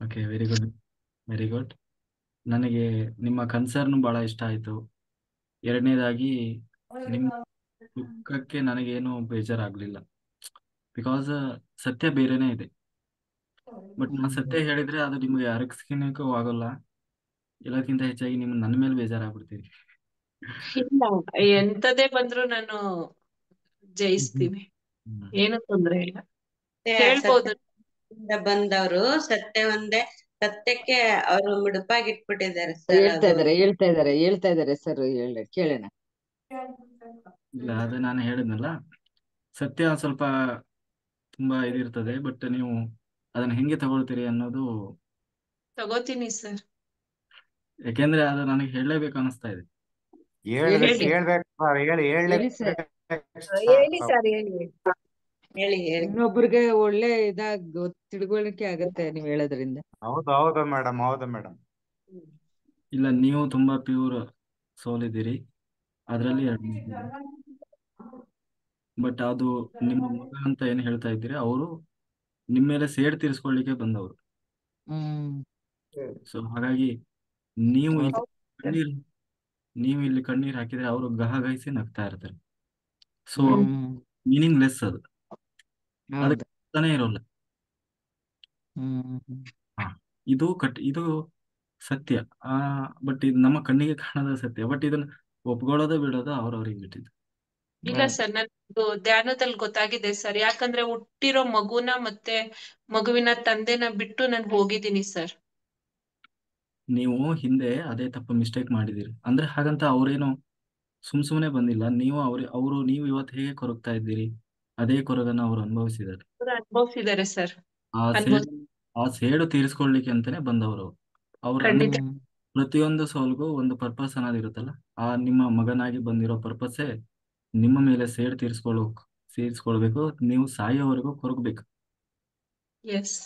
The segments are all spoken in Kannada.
Okay, very good, very good. ನನಗೆ ನಿಮ್ಮ ಕನ್ಸರ್ನ್ ಬಹಳ ಇಷ್ಟ ಆಯ್ತು. ಎರಡನೇದಾಗಿ ನಿಮ್ಮ ದುಃಖಕ್ಕೆ ನನಗೇನು ಬೇಜಾರಾಗ್ಲಿಲ್ಲ. ಬಿಕಾಸ್ ಸತ್ಯ ಬೇರೆನೇ ಇದೆ. ಬಟ್ ನಾ ಸತ್ಯ ಹೇಳಿದ್ರೆ ಅದು ನಿಮ್ಗೆ ಅರಗಿಸ್ಕೊಳಕ್ಕೂ ಆಗೋಲ್ಲ. ಎಲ್ಲಕ್ಕಿಂತ ಹೆಚ್ಚಾಗಿ ನಿಮ್ ನನ್ನ ಮೇಲೆ ಬೇಜಾರಾಗ್ಬಿಡ್ತೀರಿ. ಇಲ್ಲ, ಎಂತದೇ ಬಂದ್ರು ನಾನು ಜಯಿಸ್ತೀನಿ. ಹ್ಮ್. ಏನು ತೊಂದ್ರೆ ಇಲ್ಲ, ಸತ್ಯ ಹೇಳ್ಬೋದು. ಸತ್ಯದಿಂದ ಬಂದವರು ಸತ್ಯ ಒಂದೇ ಸತ್ಯಕ್ಕೆ ಅವರು ಮುಡುಪಾಗಿಟ್ಬಿಟ್ಟಿದ್ದಾರೆ ಸರ್. ಹೇಳ್ತಾ ಅದು ಇದಾರೆ ಹೇಳ್ತಾ ಇದಾರೆ ಸರ್, ಕೇಳೋಣ. ಇಲ್ಲ, ಅದು ನಾನು ಹೇಳಿದ್ನಲ್ಲ, ಸತ್ಯ ಸ್ವಲ್ಪ ತುಂಬಾ ಇದಿರ್ತದೆ. ಬಟ್ ನೀವು ಅದನ್ನ ಹೆಂಗೆ ತಗೊಳ್ತೀರಿ ಅನ್ನೋದು. ತಗೋತೀನಿ ಸರ್. ಯಾಕೆಂದ್ರೆ ಅದು ನನಗೆ ಹೇಳಲೇಬೇಕು ಅನಿಸ್ತಾ ಇದೆ. ಹೇಳಿ. ಹೇಳ್ಬೇಕು ಸರ್, ಹೇಳಿ ಸರ್. ಹೇಳಿ ಸರ್, ಹೇಳಿ. ಹೇಳಿ ಹೇಳಿ. ಇನ್ನೊಬ್ರಿಗೆ ಒಳ್ಳೆ ತಿಳುವಳಿಕೆ ಆಗತ್ತೆ ನೀವ್ ಹೇಳೋದ್ರಿಂದ. ಹೌದು ಮೇಡಮ್, ಹೌದು ಮೇಡಮ್. ಇಲ್ಲ, ನೀವು ತುಂಬಾ ಪ್ಯೂರ್ ಸೋಲ್ ಇದ್ದೀರಿ, ಅದರಲ್ಲಿ ಬಟ್ ಅದು ನಿಮ್ಮ ಮಗ ಅಂತ ಏನ್ ಹೇಳ್ತಾ ಇದ್ದೀರಿ, ಅವರು ನಿಮ್ಮ ಮೇಲೆ ಸೇಡ್ ತೀರಿಸ್ಕೊಳ್ಳಿಕ್ಕೆ ಬಂದವರು. ಹ್ಮ್ ಸೊ ಹಾಗಾಗಿ ನೀವು ಹೌದು. ಕಣ್ಣೀರ್ ನೀವು ಇಲ್ಲಿ ಕಣ್ಣೀರ್ ಹಾಕಿದ್ರೆ ಅವರು ಗಹಗಹಿಸಿ ನಗ್ತಾ ಇರ್ತಾರೆ. ಸೊ ಹ್ಮ್ ಮೀನಿಂಗ್ಲೆಸ್ ಅದು, ಹೌದು. ಅದಕ್ಕೆ ಅರ್ಥನೇ ಇರೋಲ್ಲ. ಹ್ಮ್ ಹಾ, ಇದು ಸತ್ಯ. ಬಟ್ ಇದು ನಮ್ಮ ಕಣ್ಣಿಗೆ ಕಾಣದ ಸತ್ಯ. ಬಟ್ ಇದನ್ನ ಒಪ್ಕೊಳ್ಳೋದು ಬಿಡೋದು ಅವ್ರವ್ರಿಗೆ ಬಿಟ್ಟಿದ್ದು. ಇಲ್ಲ ಸರ್, ನನಗೆ ಧ್ಯಾನದಲ್ಲಿ ಗೊತ್ತಾಗಿದೆ ಸರ್. ಯಾಕಂದ್ರೆ ಹುಟ್ಟಿರೋ ಮಗುನ ಮತ್ತೆ ಮಗುವಿನ ತಂದೆನ ಬಿಟ್ಟು ನಾನು ಹೋಗಿದ್ದೀನಿ ಸರ್. ನೀವು ಹಿಂದೆ ಅದೇ ತಪ್ಪು ಮಿಸ್ಟೇಕ್ ಮಾಡಿದಿರಿ ಅಂದ್ರೆ, ಹಾಗಂತ ಅವ್ರೇನು ಸುಮ್ನೆ ಬಂದಿಲ್ಲ. ನೀವು ಇವತ್ತು ಹೇಗೆ ಕೊರಗ್ತಾ ಇದ್ದೀರಿ, ಅದೇ ಕೊರಗನ್ನ ಅವ್ರು ಅನುಭವಿಸಿದ್ದಾರೆ. ಅವ್ರು ಅನುಭವಿಸಿದ್ದಾರೆ ಸರ್. ಆ ಸೇಡು ಆ ಸೇಡು ತೀರಿಸ್ಕೊಳ್ಲಿಕ್ಕೆ ಅಂತಾನೆ ಬಂದವರು ಅವ್ರು. ಅಂದ್ರೆ ಖಂಡಿತ. ಪ್ರತಿಯೊಂದು ಸೋಲ್ಗೂ ಒಂದು ಪರ್ಪಸ್ ಅನ್ನೋದಿರುತ್ತಲ್ಲ. ಆ ನಿಮ್ಮ ಮಗನಾಗಿ ಬಂದಿರೋ ಪರ್ಪಸ್ಸೇ ನಿಮ್ಮ ಮೇಲೆ ಸೇಡು ತೀರಿಸ್ಕೊಳ್ಬೇಕು. ನೀವು ಸಾಯೋವರೆಗೂ ಕೊರಗಬೇಕು. ಎಸ್.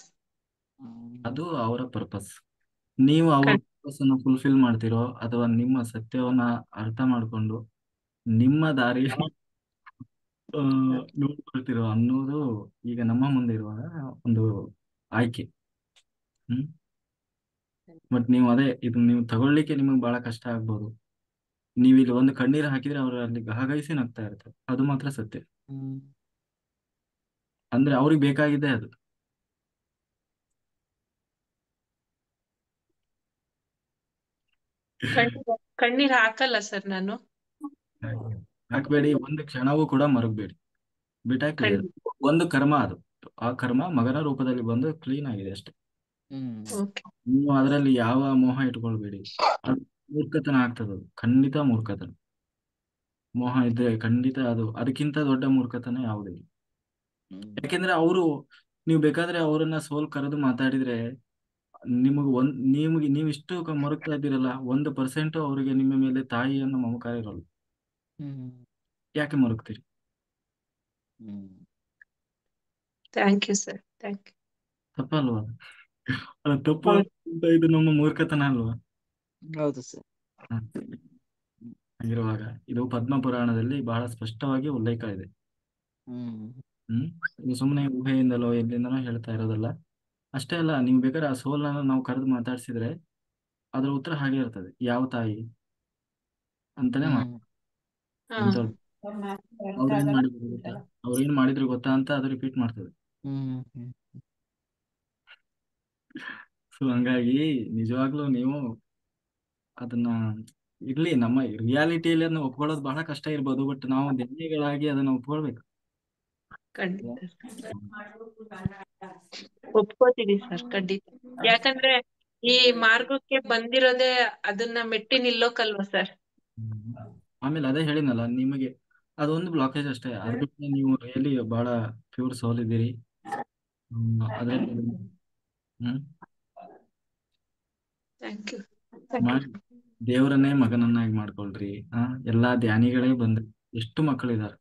ಅದು ಅವರ ಪರ್ಪಸ್. ನೀವು ಅವ್ರ ಪರ್ಪಸ್ ಅನ್ನು ಫುಲ್ಫಿಲ್ ಮಾಡ್ತಿರೋ ಅಥವಾ ನಿಮ್ಮ ಸತ್ಯವನ್ನ ಅರ್ಥ ಮಾಡ್ಕೊಂಡು ನಿಮ್ಮ ದಾರಿ ನೋಡ್ಕೊಳ್ತಿರೋ ಅನ್ನೋದು ಈಗ ನಮ್ಮ ಮುಂದೆ ಇರುವ ಒಂದು ಆಯ್ಕೆ. ಬಟ್ ನೀವು ಇದು ನೀವು ತಗೊಳ್ಳಿಕ್ಕೆ ನಿಮಗೆ ಬಹಳ ಕಷ್ಟ ಆಗ್ಬೋದು. ನೀವು ಇಲ್ಲಿ ಒಂದು ಕಣ್ಣೀರು ಹಾಕಿದ್ರೆ ಅವ್ರು ಅಲ್ಲಿ ಗಹಗಹಿಸಿ ನಗ್ತಾ ಇರ್ತಾರೆ. ಅದು ಮಾತ್ರ ಸತ್ಯ. ಅಂದ್ರೆ ಅವ್ರಿಗೆ ಬೇಕಾಗಿದ್ದೇ ಅದು. ಕಣ್ಣೀರ್ ಹಾಕಲ್ಲ ಸರ್ ನಾನು. ಹಾಕ್ಬೇಡಿ, ಒಂದು ಕ್ಷಣವೂ ಕೂಡ ಮರಗಬೇಡಿ, ಬಿಟ್ಟಾಕ್ಬಿಡಿ. ಅದು ಒಂದು ಕರ್ಮ. ಅದು ಆ ಕರ್ಮ ಮಗನ ರೂಪದಲ್ಲಿ ಬಂದು ಕ್ಲೀನ್ ಆಗಿದೆ ಅಷ್ಟೇ. ನೀವು ಅದರಲ್ಲಿ ಯಾವ ಮೋಹ ಇಟ್ಕೊಳ್ಬೇಡಿ. ಅದು ಮೂರ್ಖತನ ಆಗ್ತದೆ. ಅದು ಖಂಡಿತ ಮೂರ್ಖತನ. ಮೋಹ ಇದ್ರೆ ಖಂಡಿತ ಅದಕ್ಕಿಂತ ದೊಡ್ಡ ಮೂರ್ಖತನ ಯಾವುದಿಲ್ಲ. ಯಾಕೆಂದ್ರೆ ನೀವು ಬೇಕಾದ್ರೆ ಅವರನ್ನ ಸೋಲ್ ಕರೆದು ಮಾತಾಡಿದ್ರೆ ನೀವು ಇಷ್ಟು ಮರುಗ್ತಾ ಇದ್ದೀರಲ್ಲ, 1% ಅವರಿಗೆ ನಿಮ್ಮ ಮೇಲೆ ತಾಯಿಯನ್ನು ಮಮಕಾರ ಇರಲ್ಲ. ಯಾಕೆ ಮರುಗ್ತೀರಿ? Thank you sir, thank you. ತಪ್ಪಲ್ವಾ? ಅದು ತಪ್ಪು ಅಂತ ಇದು ನಮ್ಮ ಮೂರ್ಖತನ ಅಲ್ವಾ? ಹೌದು ಸರ್. ಹಾಗಿರುವಾಗ ಇದು ಪದ್ಮ ಪುರಾಣದಲ್ಲಿ ಬಹಳ ಸ್ಪಷ್ಟವಾಗಿ ಉಲ್ಲೇಖ ಇದೆ. ಇದು ಸುಮ್ಮನೆ ಊಹೆಯಿಂದಲೋ ಎಲ್ಲಿಂದನೋ ಹೇಳ್ತಾ ಇರೋದಲ್ಲ. ಅಷ್ಟೇ ಅಲ್ಲ, ನೀವು ಬೇಕಾದ್ರೆ ಆ ಸೋಲ್ನ ನಾವು ಕರೆದು ಮಾತಾಡ್ಸಿದ್ರೆ ಅದ್ರ ಉತ್ತರ ಹಾಗೆ ಇರ್ತದೆ. ಯಾವ ತಾಯಿ ಅಂತಾನೆ ಅವ್ರೇನ್ ಮಾಡಿದ್ರು ಗೊತ್ತಾ ಅಂತ ಅದು ರಿಪೀಟ್ ಮಾಡ್ತದೆ. ಸೊ ಹಂಗಾಗಿ ನಿಜವಾಗ್ಲೂ ನೀವು ಅದನ್ನ ಇರ್ಲಿ, ನಮ್ಮ ರಿಯಾಲಿಟಿಯಲ್ಲಿ ಅದನ್ನ ಒಪ್ಕೊಳ್ಳೋದು ಬಹಳ ಕಷ್ಟ ಇರ್ಬೋದು. ಬಟ್ ನಾವು ಧನ್ಯಗಳಾಗಿ ಅದನ್ನ ಒಪ್ಕೊಳ್ಬೇಕು. ಒಪ್ಕೋತೀನಿ ಸರ್, ಖಂಡಿತ. ಯಾಕಂದ್ರೆ ಈ ಮಾರ್ಗಕ್ಕೆ ಬಂದಿರೋದೇ ಅದನ್ನ ಮೆಟ್ಟಿ ನಿಲ್ಲೋಕಲ್ವಾ ಸರ್. ಆಮೇಲೆ ಅದೇ ಹೇಳಿನಲ್ಲ, ನಿಮಗೆ ಅದೊಂದು ಬ್ಲಾಕೇಜ್ ಅಷ್ಟೇ. ಅದ್ ಬಿಟ್ಟು ನೀವು ರಿಯಲಿ ಬಹಳ ಪ್ಯೂರ್ ಸೋಲ್ ಇದ್ದೀರಿ. ಅದ್ರಲ್ಲಿ ದೇವರನ್ನೇ ಮಗನನ್ನಾಗಿ ಮಾಡ್ಕೊಳ್ರಿ. ಎಲ್ಲಾ ಧ್ಯಾನಿಗಳೇ ಬಂದ್ರಿ. ಎಷ್ಟು ಮಕ್ಕಳಿದ್ದಾರೆ,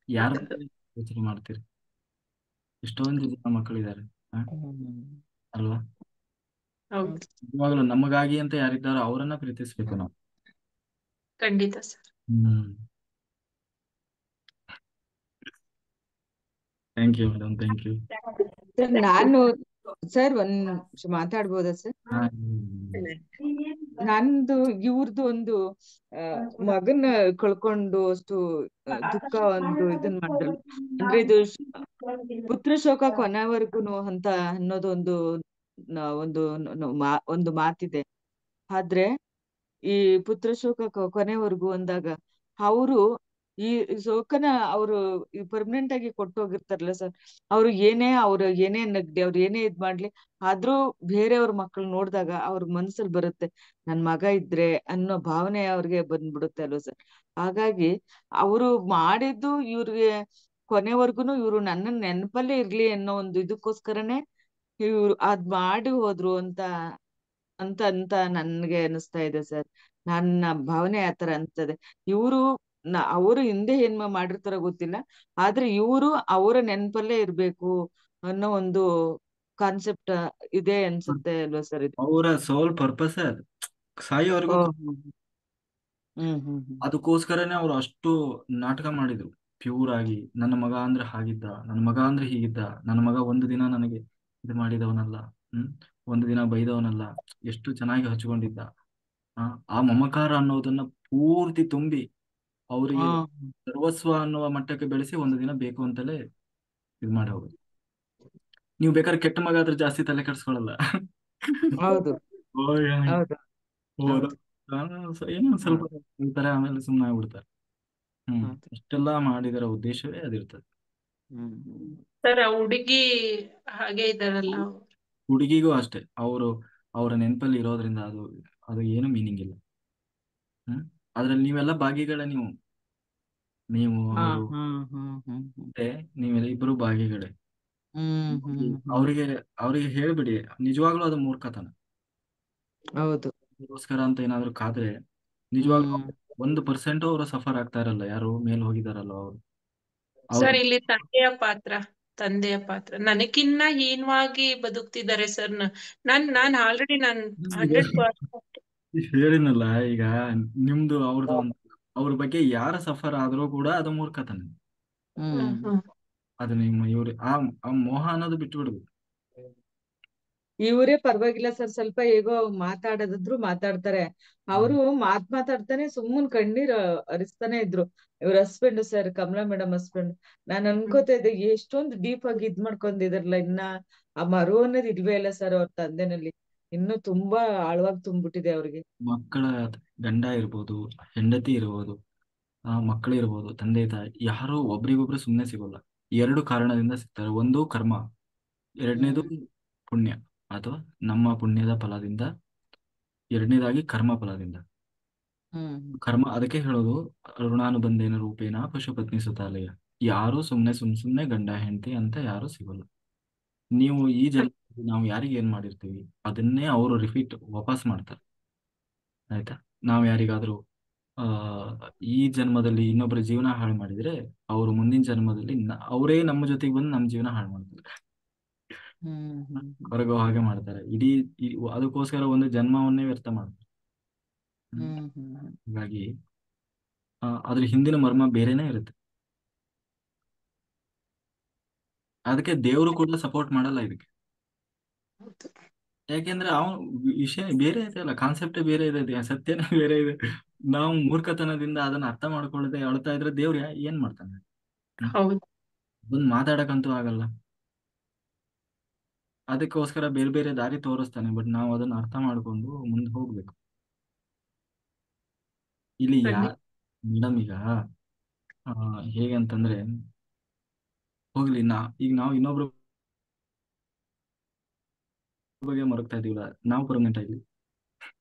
ಯಾರ ಯೋಚನೆ ಮಾಡ್ತೀರಿ? ಎಷ್ಟೊಂದು ಜನ ಮಕ್ಕಳಿದ್ದಾರೆ ಅಲ್ವಾ? ಇವಾಗಲೂ ನಮಗಾಗಿ ಅಂತ ಯಾರಿದ್ದಾರೋ ಅವರನ್ನ ಪ್ರೀತಿಸ್ಬೇಕು ನಾವು. ಖಂಡಿತ sir. Thank you madam, thank you. ನಾನು ಸರ್ ಒಂದ್ ನಿಮಿಷ ಮಾತಾಡ್ಬೋದಾ ಸರ್? ಹಾ, ನಂದು ಇವ್ರದ್ದು ಒಂದು ಮಗನ ಕಳ್ಕೊಂಡು ಅಷ್ಟು ದುಃಖ ಒಂದು ಇದನ್ ಮಾಡಿದ್ರು. ಅಂದ್ರೆ ಇದು ಪುತ್ರ ಶೋಕ ಕೊನೆವರೆಗೂ ಅಂತ ಅನ್ನೋದು ಒಂದು ಮಾತಿದೆ. ಆದ್ರೆ ಈ ಪುತ್ರ ಶೋಕ ಕೊನೆವರೆಗೂ ಅಂದಾಗ ಅವರು ಈ ಶೋಕನ ಅವರು ಪರ್ಮನೆಂಟ್ ಆಗಿ ಕೊಟ್ಟು ಹೋಗಿರ್ತಾರಲ್ಲ ಸರ್, ಅವ್ರು ಏನೇ ನಗ್ಲಿ, ಅವ್ರು ಏನೇ ಇದ್ ಮಾಡ್ಲಿ, ಆದ್ರೂ ಬೇರೆಯವ್ರ ಮಕ್ಳು ನೋಡಿದಾಗ ಅವ್ರ ಮನ್ಸಲ್ಲಿ ಬರುತ್ತೆ ನನ್ ಮಗ ಇದ್ರೆ ಅನ್ನೋ ಭಾವನೆ ಅವ್ರಿಗೆ ಬಂದ್ಬಿಡುತ್ತೆ ಅಲ್ವಾ ಸರ್. ಹಾಗಾಗಿ ಅವರು ಮಾಡಿದ್ದು ಇವ್ರಿಗೆ ಕೊನೆವರ್ಗುನು ಇವ್ರು ನನ್ನ ನೆನಪಲ್ಲೇ ಇರ್ಲಿ ಅನ್ನೋ ಒಂದು ಇದಕ್ಕೋಸ್ಕರನೇ ಇವ್ರು ಅದ್ ಮಾಡಿ ಹೋದ್ರು ಅಂತ ಅಂತ ಅಂತ ನನ್ಗೆ ಅನಿಸ್ತಾ ಇದೆ ಸರ್. ನನ್ನ ಭಾವನೆ ಆತರ ಅನ್ಸ್ತದೆ. ಇವರು ಅವರು ಹಿಂದೆ ಏನ್ ಮಾಡಿರ್ತಾರೋ ಗೊತ್ತಿಲ್ಲ, ಆದ್ರೆ ಇವರು ಅವರ ನೆನಪಲ್ಲೇ ಇರ್ಬೇಕು ಅನ್ನೋ ಒಂದು ಕಾನ್ಸೆಪ್ಟ್ ಇದೆ ಅನ್ಸುತ್ತೆ ಅಲ್ವಾ ಸರ್ ಇದು? ಅವರ ಸೋಲ್ ಪರ್ಪಸ್ ಅದು, ಸಾಯೋವರೆಗೂ ಓ, ಹ್ಮ್ ಹ್ಮ್ ಹ್ಮ್ ಅದಕ್ಕೋಸ್ಕರನೇ ಅವ್ರು ಅಷ್ಟು ನಾಟಕ ಮಾಡಿದ್ರು. ಪ್ಯೂರ್ ಆಗಿ ನನ್ನ ಮಗ ಅಂದ್ರೆ ಹಾಗಿದ್ದ, ನನ್ನ ಮಗ ಅಂದ್ರೆ ಹೀಗಿದ್ದ, ನನ್ನ ಮಗ ಒಂದು ದಿನ ನನಗೆ ಇದು ಮಾಡಿದವನಲ್ಲ, ಒಂದು ದಿನ ಬೈದವನಲ್ಲ, ಎಷ್ಟು ಚೆನ್ನಾಗಿ ಹಚ್ಕೊಂಡಿದ್ದ. ಆ ಮಮಕಾರ ಅನ್ನೋದನ್ನ ಪೂರ್ತಿ ತುಂಬಿ ಅವರಿಗೆ ಹಾ ಸರ್ವಸ್ವ ಅನ್ನುವ ಮಟ್ಟಕ್ಕೆ ಬೆಳೆಸಿ ಒಂದು ದಿನ ಬೇಕು ಅಂತಲೇ ಇದು ಮಾಡಿ ಹೋಗುದು. ನೀವು ಬೇಕಾದ್ರೆ ಕೆಟ್ಟ ಮಗ ಆದ್ರೆ ಜಾಸ್ತಿ ತಲೆ ಕೆಡ್ಸ್ಕೊಳಲ್ಲ. ಹೌದು ಹೌದು ಹೋದ ಹೌದು ಏನೋ ಸ್ವಲ್ಪ ಹೌದು ಹೇಳ್ತಾರೆ, ಆಮೇಲೆ ಸುಮ್ಮನೆ ಆಗ್ಬಿಡ್ತಾರೆ. ಹೌದು ಅಷ್ಟೆಲ್ಲಾ ಮಾಡಿದರ ಉದ್ದೇಶವೇ ಅದಿರ್ತದೆ. ಹ್ಮ್ ಹ್ಮ್ ಸರ್ ಆ ಹುಡುಗಿ ಹಾಗೆ ಇದಾರಲ್ಲ. ಹುಡುಗಿಗೂ ಅಷ್ಟೇ, ಅವರ ನೆನಪಲ್ಲಿ ಇರೋದ್ರಿಂದ ಅದು ಅದು ಏನು ಮೀನಿಂಗ್ ಇಲ್ಲ. ಅದ್ರಲ್ಲಿ ನೀವೆಲ್ಲ ಭಾಗಿಗಳೇ. ನೀವು ಹಾ ಅವರು ಹಾ ಹ್ಮ್ ಹ್ಮ್ ಹ್ಮ್ ಮತ್ತೆ ನೀವೆಲ್ಲ ಇಬ್ಬರು ಭಾಗಿಗಳೇ. ಹ್ಮ್ ಹ್ಮ್ ಹ್ಮ್ ಅವರಿಗೆ ಅವರಿಗೆ ಹೇಳ್ಬಿಡಿ, ನಿಜವಾಗ್ಲೂ ಅದು ಮೂರ್ಖತನ. ಹೌದು ಅದಕ್ಕೋಸ್ಕರ ಅಂತ ಏನಾದ್ರು ಕಾದ್ರೆ ನಿಜವಾಗ್ಲೂ ಹ್ಮ್ 1% ಅವರು ಸಫರ್ ಆಗ್ತಾ ಇರಲ್ಲ, ಯಾರು ಮೇಲ್ ಹೋಗಿದಾರಲ್ಲ ಅವರು. ಸರ್ ಇಲ್ಲಿ ತಂದೆಯ ಪಾತ್ರ ನನಗಿನ್ನ ಹೀನವಾಗಿ ಬದುಕ್ತಿದ್ದಾರೆ ಸರ್. ನಾನ್ ಆಲ್ರೆಡಿ ನಾನ್ ಈಗ 100%. ಹೇಳಿನಲ್ಲ ಈಗ, ನಿಮ್ದು ಅವ್ರದ್ದು ಅಂತ ಅವ್ರ ಬಗ್ಗೆ ಯಾರ ಸಫರ್ ಆದ್ರೂ ಕೂಡ ಅದು ಮೂರ್ಖತನ. ಹ್ಮ್ ಅದು ನಿಮ್ಮ ಆ ಮೋಹ ಅನ್ನೋದು ಬಿಟ್ಟು ಬಿಡುದು. ಇವರೇ ಪರವಾಗಿಲ್ಲ ಸರ್, ಸ್ವಲ್ಪ ಹೇಗೋ ಮಾತಾಡೋದಿದ್ರು ಮಾತಾಡ್ತಾರೆ. ಅವರು ಮಾತಾಡ್ತಾನೆ ಸುಮ್ಮನ್ ಕಣ್ಣೀರ್ ಹರಿಸ್ತಾನೆ ಇದ್ರು. ಇವ್ರ husband sir, Kamala madam husband. ನಾನ್ ಅನ್ಕೋತಾ ಇದ್ದೆ ಎಷ್ಟೊಂದು ಡೀಪ್ ಆಗಿ ಇದ್ ಮಾಡ್ಕೊಂಡಿದಾರಲ್ಲ, ಇನ್ನ ಆ ಮರು ಅನ್ನೋದು ಇಲ್ವೇ ಇಲ್ಲ ಸರ್ ಅವ್ರ ತಂದೆನಲ್ಲಿ. ಇನ್ನು ತುಂಬಾ ಆಳವಾಗಿ ತುಂಬಿಟ್ಟಿದೆ ಅವ್ರಿಗೆ. ಮಕ್ಕಳ ಗಂಡ ಇರ್ಬೋದು, ಹೆಂಡತಿ ಇರ್ಬೋದು, ಮಕ್ಕಳು ಇರ್ಬೋದು, ತಂದೆ ತಾಯಿ ಯಾರು ಒಬ್ರಿಗೊಬ್ರು ಸುಮ್ಮನೆ ಸಿಗೋಲ್ಲ. 2 ಕಾರಣದಿಂದ ಸಿಗ್ತಾರೆ. ಒಂದು ಕರ್ಮ, ಎರಡನೇದು ಪುಣ್ಯ ಅಥವಾ ನಮ್ಮ ಪುಣ್ಯದ ಫಲದಿಂದ, ಎರಡನೇದಾಗಿ ಕರ್ಮ ಫಲದಿಂದ. ಕರ್ಮ ಅದಕ್ಕೆ ಹೇಳೋದು ಋಣಾನುಬಂಧೇನ ರೂಪೇಣ ಪಶುಪತ್ನಿ ಸುತಾಲಯ. ಯಾರು ಸುಮ್ನೆ ಗಂಡ ಹೆಂಡತಿ ಅಂತ ಯಾರು ಸಿಗೋಲ್ಲ. ನೀವು ಈ ಜನ್ಮದಲ್ಲಿ ನಾವು ಯಾರಿಗೆ ಏನ್ ಮಾಡಿರ್ತೀವಿ ಅದನ್ನೇ ಅವರು ವಾಪಸ್ ಮಾಡ್ತಾರೆ. ಆಯ್ತಾ? ನಾವು ಯಾರಿಗಾದ್ರೂ ಆ ಈ ಜನ್ಮದಲ್ಲಿ ಇನ್ನೊಬ್ಬರ ಜೀವನ ಹಾಳು ಮಾಡಿದ್ರೆ ಅವರು ಮುಂದಿನ ಜನ್ಮದಲ್ಲಿ ಅವರೇ ನಮ್ಮ ಜೊತೆಗೆ ಬಂದು ನಮ್ಮ ಜೀವನ ಹಾಳು ಮಾಡ್ತಾರೆ, ಹೊರಗೋ ಹಾಗೆ ಮಾಡ್ತಾರೆ. ಅದಕ್ಕೋಸ್ಕರ ಒಂದು ಜನ್ಮವನ್ನೇ ವ್ಯರ್ಥ ಮಾಡ್ತಾರೆ. ಹಾಗಾಗಿ ಅದ್ರ ಹಿಂದಿನ ಮರ್ಮ ಬೇರೆನೇ ಇರುತ್ತೆ. ಅದಕ್ಕೆ ದೇವರು ಕೂಡ ಸಪೋರ್ಟ್ ಮಾಡಲ್ಲ ಇದಕ್ಕೆ. ಯಾಕೆಂದ್ರೆ ಅವನು ವಿಷಯ ಬೇರೆ ಇದೆ ಅಲ್ಲ, ಕಾನ್ಸೆಪ್ಟೇ ಬೇರೆ ಇದೆ, ಸತ್ಯನೇ ಬೇರೆ ಇದೆ. ನಾವು ಮೂರ್ಖತನದಿಂದ ಅದನ್ನ ಅರ್ಥ ಮಾಡ್ಕೊಳ್ಳದೆ ಅಳ್ತಾ ಇದ್ರೆ ದೇವ್ರು ಏನ್ ಮಾಡ್ತಾನೆ? ಬಂದು ಮಾತಾಡಕ್ಕಂತೂ ಆಗಲ್ಲ. ಅದಕ್ಕೋಸ್ಕರ ಬೇರೆ ಬೇರೆ ದಾರಿ ತೋರಿಸ್ತಾನೆ, ಬಟ್ ನಾವು ಅದನ್ನ ಅರ್ಥ ಮಾಡ್ಕೊಂಡು ಮುಂದೆ ಹೋಗ್ಬೇಕು. ಇಲ್ಲಿ ಮೇಡಮ್ ಈಗ ಹೇಗೆ ಅಂತಂದ್ರೆ, ಹೋಗ್ಲಿ ಈಗ ನಾವು ಇನ್ನೊಬ್ರ ಬಗ್ಗೆ ಮರಗ್ತಾ ಇದೀವಲ್ಲ, ನಾವು ಪರ್ಮನೆಂಟ್ ಆಗಿ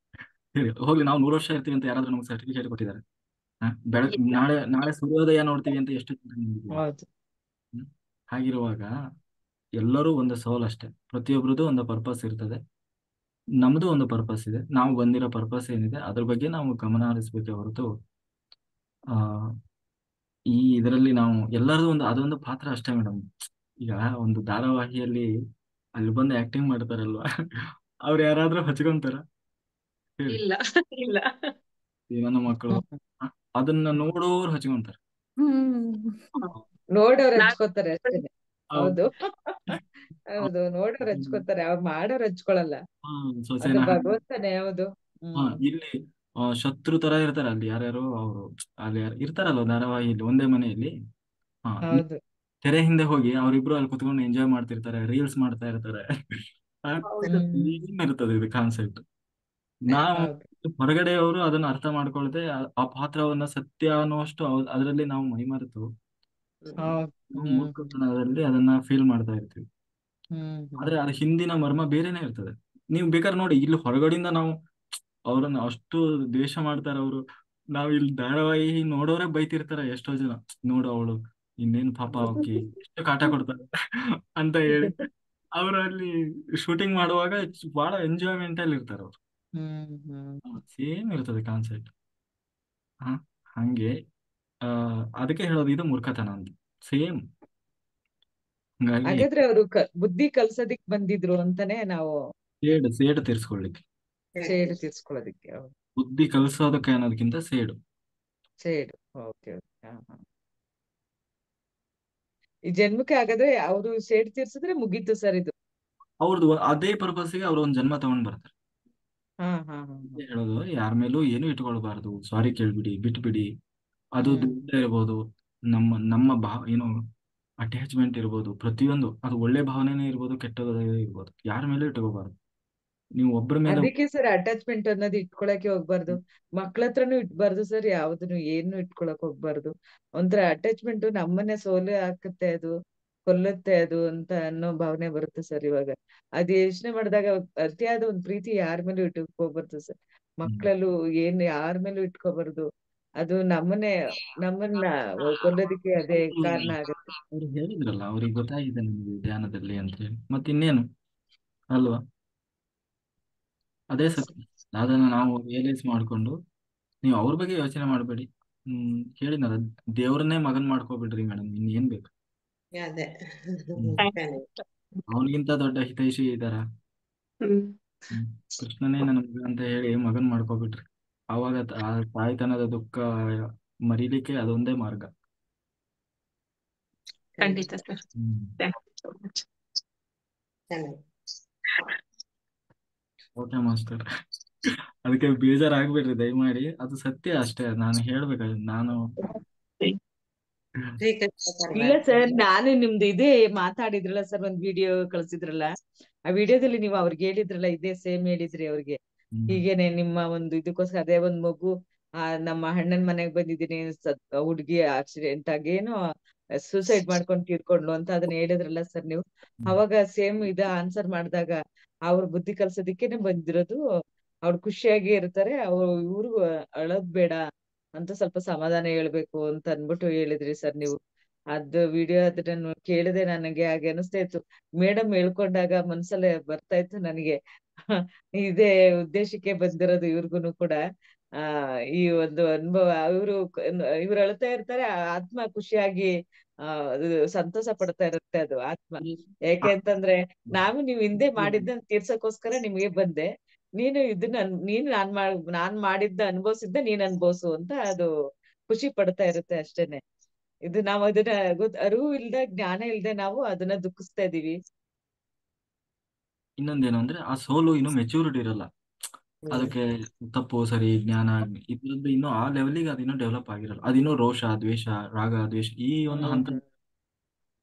ಹೋಗ್ಲಿ, ನಾವು 100 ವರ್ಷ ಇರ್ತೀವಿ ಅಂತ ಯಾರಾದ್ರೂ ನಮ್ಗೆ ಸರ್ಟಿಫಿಕೇಟ್ ಕೊಟ್ಟಿದ್ದಾರೆ? ನಾಳೆ ಸೂರ್ಯೋದಯ ನೋಡ್ತೀವಿ ಅಂತ ಎಷ್ಟು ಹಾಗಿರುವಾಗ ಎಲ್ಲರೂ ಒಂದು ಸೋಲ್ ಅಷ್ಟೇ. ಪ್ರತಿಯೊಬ್ಬರದು ಒಂದು ಪರ್ಪಸ್ ಇರ್ತದೆ, ನಮ್ದು ಒಂದು ಪರ್ಪಸ್ ಇದೆ. ನಾವು ಬಂದಿರೋ ಪರ್ಪಸ್ ಏನಿದೆ ಅದ್ರ ಬಗ್ಗೆ ನಾವು ಗಮನ ಹರಿಸ್ಬೇಕೆ ಹೊರತು ಈ ಇದರಲ್ಲಿ ನಾವು ಎಲ್ಲರದು ಅದೊಂದು ಪಾತ್ರ ಅಷ್ಟೇ ಮೇಡಮ್. ಈಗ ಒಂದು ಧಾರಾವಾಹಿಯಲ್ಲಿ ಅಲ್ಲಿ ಬಂದು ಆಕ್ಟಿಂಗ್ ಮಾಡ್ತಾರಲ್ವಾ, ಅವ್ರು ಯಾರಾದ್ರೂ ಹಚ್ಕೊಂತಾರ? ಇಲ್ಲ ಇಲ್ಲ. ನನ್ನ ಮಕ್ಕಳು ಅದನ್ನ ನೋಡೋರು ಹಚ್ಕೊಂತಾರೆ, ನೋಡೋರು ಹಚ್ಕೋತಾರೆ ಅಷ್ಟೇನೆ. ಹೌದು ಹೌದು, ನೋಡೋರ್ ಹಚ್ಕೋತಾರೆ, ಅವ್ರು ಮಾಡೋರ್ ಹಚ್ಕೊಳಲ್ಲ. ಅದು ಸೊಸೆನ ಭಗವಂತನೇ. ಹೌದು. ಇಲ್ಲಿ ಶತ್ರು ತರ ಇರ್ತಾರೆ ಅಲ್ಲಿ ಯಾರ್ಯಾರು ಅವರು ಅಲ್ಲಿ ಇರ್ತಾರಲ್ಲ ಧಾರಾವಾಹಿಯಲ್ಲಿ ಒಂದೇ ಮನೆಯಲ್ಲಿ. ಹೌದು. ತೆರೆ ಹಿಂದೆ ಹೋಗಿ ಅವರಿಬ್ರು ಅಲ್ಲಿ ಕುತ್ಕೊಂಡು ಎಂಜಾಯ್ ಮಾಡ್ತಿರ್ತಾರೆ, ರೀಲ್ಸ್ ಮಾಡ್ತಾ ಇರ್ತಾರೆ. ಇರ್ತದೆ ಇದು ಕಾನ್ಸೆಪ್ಟ್. ನಾವು ಹೌದು. ಹೊರಗಡೆಯವರು ಅದನ್ನ ಅರ್ಥ ಮಾಡ್ಕೊಳ್ದೆ ಆ ಪಾತ್ರವನ್ನ ಸತ್ಯ ಅನ್ನುವಷ್ಟು ಅದರಲ್ಲಿ ನಾವು ಮೈಮರೆತು ಹೌದು. ಮೂರ್ಖತನದಲ್ಲಿ ಅದನ್ನ ಫೀಲ್ ಮಾಡ್ತಾ ಇರ್ತೀವಿ. ಹ್ಮ್ ಆದ್ರೆ ಅದ್ರ ಹಿಂದಿನ ಮರ್ಮ ಬೇರೆನೆ ಇರ್ತದೆ. ನೀವು ಬೇಕಾದ್ರೆ ನೋಡಿ, ಇಲ್ಲಿ ಹೊರಗಡೆಯಿಂದ ನಾವು ಅವ್ರನ್ನ ಅಷ್ಟು ದ್ವೇಷ ಮಾಡ್ತಾರೆ ಅವರು. ನಾವ್ ಇಲ್ಲಿ ಧಾರಾವಾಹಿ ನೋಡೋರೆ ಬೈತಿರ್ತಾರೆ ಎಷ್ಟೋ ಜನ, ನೋಡು ಅವಳು ಇನ್ನೇನು ಪಾಪ ಅವಕ್ಕೆ ಎಷ್ಟು ಕಾಟ ಕೊಡ್ತಾರೆ ಅಂತ ಹೇಳಿ. ಅವರು ಅಲ್ಲಿ ಶೂಟಿಂಗ್ ಮಾಡುವಾಗ ಬಹಳ ಎಂಜಾಯ್ಮೆಂಟ್ ಅಲ್ಲಿ ಇರ್ತಾರೆ ಅವ್ರು. ಸೇಮ್ ಇರ್ತದೆ ಕಾನ್ಸೆಪ್ಟ್. ಹಂಗೆ ಅದಕ್ಕೆ ಹೇಳೋದು ಇದು ಮೂರ್ಖತನ ಅಂತ. ಸೇಮ್. ಹಂಗಾಗಿ ಹಾಗಾದ್ರೆ ಅವರು ಬುದ್ಧಿ ಕಲ್ಸೋದಿಕ್ ಬಂದಿದ್ರು ಅಂತಾನೆ ನಾವು ಸೇಡು ತೀರ್ಸ್ಕೊಳ್ಳಿಕ್ಕೆ, ಸೇಡು ತೀರ್ಸ್ಕೊಳ್ಳೋದಿಕ್ಕೆ. ಹೌದು. ಬುದ್ಧಿ ಕಲಿಸೋದಕ್ಕೆ ಅನ್ನೋದಕ್ಕಿಂತ ಸೇಡು. ಸೇಡು. ಓಕೆ. ಈ ಜನ್ಮಕ್ಕೆ ಹಾಗಾದ್ರೆ ಅವರು ಸೇಡು ತೀರ್ಸಿದ್ರೆ ಮುಗೀತು ಸರ್ ಇದು. ಅವ್ರದ್ದು ಅದೇ ಪರ್ಪಸ್ಗೆ ಅವ್ರು ಒಂದ್ ಜನ್ಮ ತಗೊಂಡ್ ಬರ್ತಾರೆ. ಹೇಳೋದು ಯಾರ ಮೇಲೂ ಏನು ಇಟ್ಕೊಳ್ಬಾರ್ದು, ಸಾರಿ ಕೇಳ್ಬಿಡಿ, ಬಿಟ್ಬಿಡಿ. ಅದು ದುಡ್ಡು ಇರ್ಬೋದು, ನಮ್ಮ ಏನು ಅಟ್ಯಾಚ್ಮೆಂಟ್ ಇರ್ಬೋದು, ಪ್ರತಿಯೊಂದು ಅದು ಒಳ್ಳೆ ಭಾವನೆನೇ ಇರ್ಬೋದು, ಕೆಟ್ಟದೇ ಇರ್ಬೋದು, ಯಾರ ಮೇಲೂ ಇಟ್ಕೋಬಾರ್ದು. ನೀವು ಒಬ್ಬರ ಮೇಲೆ ಅದಕ್ಕೆ ಸರ್ ಅಟ್ಯಾಚ್ಮೆಂಟ್ ಅನ್ನೋದು ಇಟ್ಕೊಳಕ್ಕೆ ಹೋಗ್ಬಾರ್ದು. ಮಕ್ಳ ಹತ್ರನು ಇಟ್ಬಾರ್ದು ಸರ್, ಯಾವ್ದನ್ನು ಏನು ಇಟ್ಕೊಳಕ್ ಹೋಗ್ಬಾರ್ದು. ಒಂಥರ ಅಟ್ಯಾಚ್ಮೆಂಟ್ ನಮ್ಮನ್ನೇ ಸೋಲೆ ಹಾಕುತ್ತೆ, ಅದು ಕೊಲ್ಲುತ್ತೆ ಅದು ಅಂತ ಅನ್ನೋ ಭಾವನೆ ಬರುತ್ತೆ ಸರ್ ಇವಾಗ. ಅದ್ ಯೋಚನೆ ಮಾಡಿದಾಗ ಅತಿಯಾದ ಒಂದ್ ಪ್ರೀತಿ ಯಾರ ಮೇಲೂ ಇಟ್ಕೋಬಾರ್ದು ಸರ್. ಮಕ್ಳಲ್ಲೂ ಯಾರ ಮೇಲೂ ಇಟ್ಕೋಬಾರ್ದು. ಅದು ನಮ್ಮನ್ನ ಕೊಲ್ಲೋದಿಕ್ಕೆ ಅದೇ ಕಾರಣ ಆಗುತ್ತೆ. ಅವ್ರು ಹೇಳಿದ್ರಲ್ಲ, ಅವ್ರಿಗೆ ಗೊತ್ತಾಗಿದೆ ನಿಮ್ಗೆ ಧ್ಯಾನದಲ್ಲಿ ಅಂತ ಹೇಳಿ, ಮತ್ತಿನ್ನೇನು ಅಲ್ವಾ? ಅದೇ ಸತ್ಯ. ಅದನ್ನ ನಾವು ರಿಯಲೈಸ್ ಮಾಡ್ಕೊಂಡು ನೀವು ಅವ್ರ ಬಗ್ಗೆ ಯೋಚನೆ ಮಾಡಬೇಡಿ. ಹೇಳಿದ್ನಲ್ಲ, ದೇವ್ರನ್ನೇ ಮಗನ್ ಮಾಡ್ಕೋಬಿಡ್ರಿ ಮೇಡಮ್, ಇನ್ನೇನ್ ಬೇಕು? ಅದೇ ಅವನಿಗಿಂತ ದೊಡ್ಡ ಹಿತೈಷಿ ಇದಾರ? ಕೃಷ್ಣನೇ ನನ್ನ ಮಗ ಅಂತ ಹೇಳಿ ಮಗನ್ ಮಾಡ್ಕೋಬಿಟ್ರಿ. ಅವಾಗ ಆ ತಾಯ್ತನದ ದುಃಖ ಮರೀಲಿಕ್ಕೆ ಅದೊಂದೇ ಮಾರ್ಗ. ಖಂಡಿತ ಸರ್. ಓಕೆ ಮಾಸ್ಟರ್, ಅದಕ್ಕೆ ಬೇಜಾರಾಗ್ಬಿಡ್ರಿ ದಯಮಾಡಿ. ಅದು ಸತ್ಯ ಅಷ್ಟೇ, ನಾನು ಹೇಳ್ಬೇಕಾದ್ರೆ ನಾನು ಇಲ್ಲ ಸರ್, ನಾನು ನಿಮ್ದು ಇದೇ ಮಾತಾಡಿದ್ರಲ್ಲ ಸರ್, ಒಂದ್ ವಿಡಿಯೋ ಕಳ್ಸಿದ್ರಲ್ಲ, ಆ ವಿಡಿಯೋದಲ್ಲಿ ನೀವು ಅವ್ರಿಗೆ ಹೇಳಿದ್ರಲ್ಲ, ಇದೇ ಸೇಮ್ ಹೇಳಿದ್ರಿ ಅವ್ರಿಗೆ. ಹೀಗೇನೆ ನಿಮ್ಮ ಒಂದು ಇದಕ್ಕೋಸ್ಕರ ಅದೇ ಒಂದ್ ಮಗು ನಮ್ಮ ಅಣ್ಣನ್ ಮನೆಗ್ ಬಂದಿದ್ದೀನಿ, ಹುಡ್ಗಿ ಆಕ್ಸಿಡೆಂಟ್ ಆಗಿ ಏನೋ ಸೂಸೈಡ್ ಮಾಡ್ಕೊಂಡು ತೀರ್ಕೊಂಡ್ಲು ಅಂತ ಅದನ್ನ ಹೇಳಿದ್ರಲ್ಲ ಸರ್ ನೀವು. ಅವಾಗ ಸೇಮ್ ಆನ್ಸರ್ ಮಾಡಿದಾಗ ಅವ್ರ ಬುದ್ಧಿ ಕಲ್ಸೋದಿಕ್ಕೇನೆ ಬಂದಿರೋದು, ಅವ್ರು ಖುಷಿಯಾಗಿ ಇರ್ತಾರೆ, ಇವ್ರು ಅಳೋದ್ ಬೇಡ ಅಂತ ಸ್ವಲ್ಪ ಸಮಾಧಾನ ಹೇಳ್ಬೇಕು ಅಂತ ಅನ್ಬಿಟ್ಟು ಹೇಳಿದ್ರಿ ಸರ್ ನೀವು. ಅದು ವಿಡಿಯೋ ಅದನ್ನ ಕೇಳಿದೆ, ನನಗೆ ಹಾಗೆ ಅನಿಸ್ತಾ ಇತ್ತು. ಮೇಡಮ್ ಹೇಳ್ಕೊಂಡಾಗ ಮನ್ಸಲ್ಲೇ ಬರ್ತಾ ಇತ್ತು ನನಗೆ, ಇದೇ ಉದ್ದೇಶಕ್ಕೆ ಬಂದಿರೋದು ಇವ್ರಿಗೂನು ಕೂಡ. ಈ ಒಂದು ಅನುಭವ ಇವ್ರು ಅಳ್ತಾ ಇರ್ತಾರೆ, ಆತ್ಮ ಖುಷಿಯಾಗಿ ಸಂತೋಷ ಪಡ್ತಾ ಇರುತ್ತೆ ಅದು ಆತ್ಮ. ಯಾಕೆ ಅಂತಂದ್ರೆ ನೀವು ಹಿಂದೆ ಮಾಡಿದ್ದನ್ನ ತೀರ್ಸಕ್ಕೋಸ್ಕರ ನಿಮ್ಗೆ ಬಂದೆ, ನೀನು ನಾನ್ ಮಾಡಿದ್ದ ಅನುಭವಿಸಿದ್ದ ನೀನ್ ಅನ್ಭವ್ಸು ಅಂತ ಅದು ಖುಷಿ ಪಡ್ತಾ ಇರುತ್ತೆ ಅಷ್ಟೇನೆ. ಇದು ನಾವು ಅದನ್ನ ಅರಿವು ಇಲ್ದೆ, ಜ್ಞಾನ ಇಲ್ದೆ ನಾವು ಅದನ್ನ ದುಃಖಿಸ್ತಾ ಇದೀವಿ. ಇನ್ನೊಂದೇನು ಅಂದ್ರೆ, ಆ ಸೋಲು ಇನ್ನು ಮೆಚೂರಿಟಿ ಇರಲ್ಲ. ಅದಕ್ಕೆ ತಪ್ಪು ಸರಿ ಜ್ಞಾನ ಇದ್ರದ್ದು ಇನ್ನು ಆ ಲೆವೆಲಿಗೆ ಅದಿನ್ನೂ ಡೆವಲಪ್ ಆಗಿರಲ್ಲ. ಅದಿನ್ನೂ ರೋಷ, ದ್ವೇಷ, ರಾಗ, ದ್ವೇಷ ಈ ಒಂದು ಹಂತ.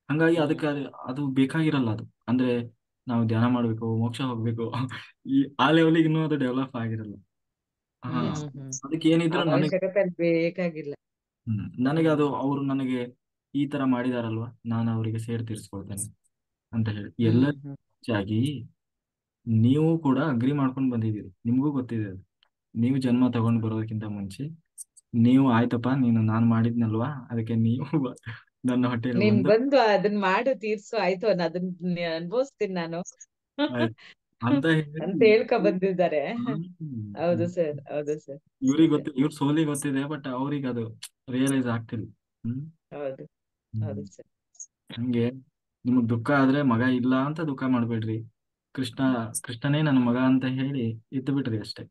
ಹಂಗಾಗಿ ಅದಕ್ಕೆ ಅದು ಬೇಕಾಗಿರಲ್ಲ. ಅದು ಅಂದ್ರೆ ನಾವು ಧ್ಯಾನ ಮಾಡ್ಬೇಕು, ಮೋಕ್ಷ ಹೋಗ್ಬೇಕು, ಆ ಲೆವೆಲಿಗೆ ಇನ್ನೂ ಅದು ಡೆವಲಪ್ ಆಗಿರಲ್ಲ. ಅದಕ್ಕೆ ಏನಿದ್ರು ಬೇಕಾಗಿಲ್ಲ. ನನಗೆ ಅದು ಅವರು ನನಗೆ ಈ ತರ ಮಾಡಿದಾರಲ್ವಾ, ನಾನು ಅವರಿಗೆ ಸೇಡ್ ತೀರ್ಸ್ಕೊಳ್ತೇನೆ ಅಂತ ಹೇಳಿ ಎಲ್ಲ ಹೆಚ್ಚಾಗಿ ನೀವು ಕೂಡ ಅಗ್ರಿ ಮಾಡ್ಕೊಂಡು ಬಂದಿದ್ದೀರಿ. ನಿಮ್ಗೂ ಗೊತ್ತಿದೆ ಅದು. ನೀವು ಜನ್ಮ ತಗೊಂಡು ಬರೋದಕ್ಕಿಂತ ಮುಂಚೆ ನೀವು ಆಯ್ತಪ್ಪ, ನಾನು ಮಾಡಿದ್ನಲ್ವಾ, ಅದಕ್ಕೆ ನೀವು ನನ್ನ ಹೊಟ್ಟೆಯಲ್ಲಿ ನೀನ್ ಬಂದು ಅದನ್ನ ಮಾಡು, ತೀರ್ಸು, ಆಯ್ತು ಅದನ್ನ ಅನ್ಭವಿಸ್ತೀನಿ ನಾನು ಅಂತ ಅಂತ ಹೇಳ್ಕೊ ಬಂದಿದ್ದಾರೆ. ಹೌದು ಸರ್, ಹೌದು ಸರ್. ಇವ್ರಿಗೆ ಗೊತ್ತಿಲ್ಲ, ಇವ್ರ ಸೋಲಿ ಗೊತ್ತಿದೆ, ಬಟ್ ಅವ್ರಿಗೆ ಅದು ರಿಯಲೈಸ್ ಆಗ್ತಿಲ್ಲ. ಹೌದು, ಹೌದು ಸರ್. ಹಂಗೆ ನಿಮಗ್ ದುಃಖ ಆದ್ರೆ ಮಗ ಇಲ್ಲ ಅಂತ ದುಃಖ ಮಾಡ್ಬೇಡ್ರಿ. ಕೃಷ್ಣನೇ ನನ್ನ ಮಗ ಅಂತ ಹೇಳಿ ಇದ್ದು ಬಿಟ್ರಿ ಅಷ್ಟೇ.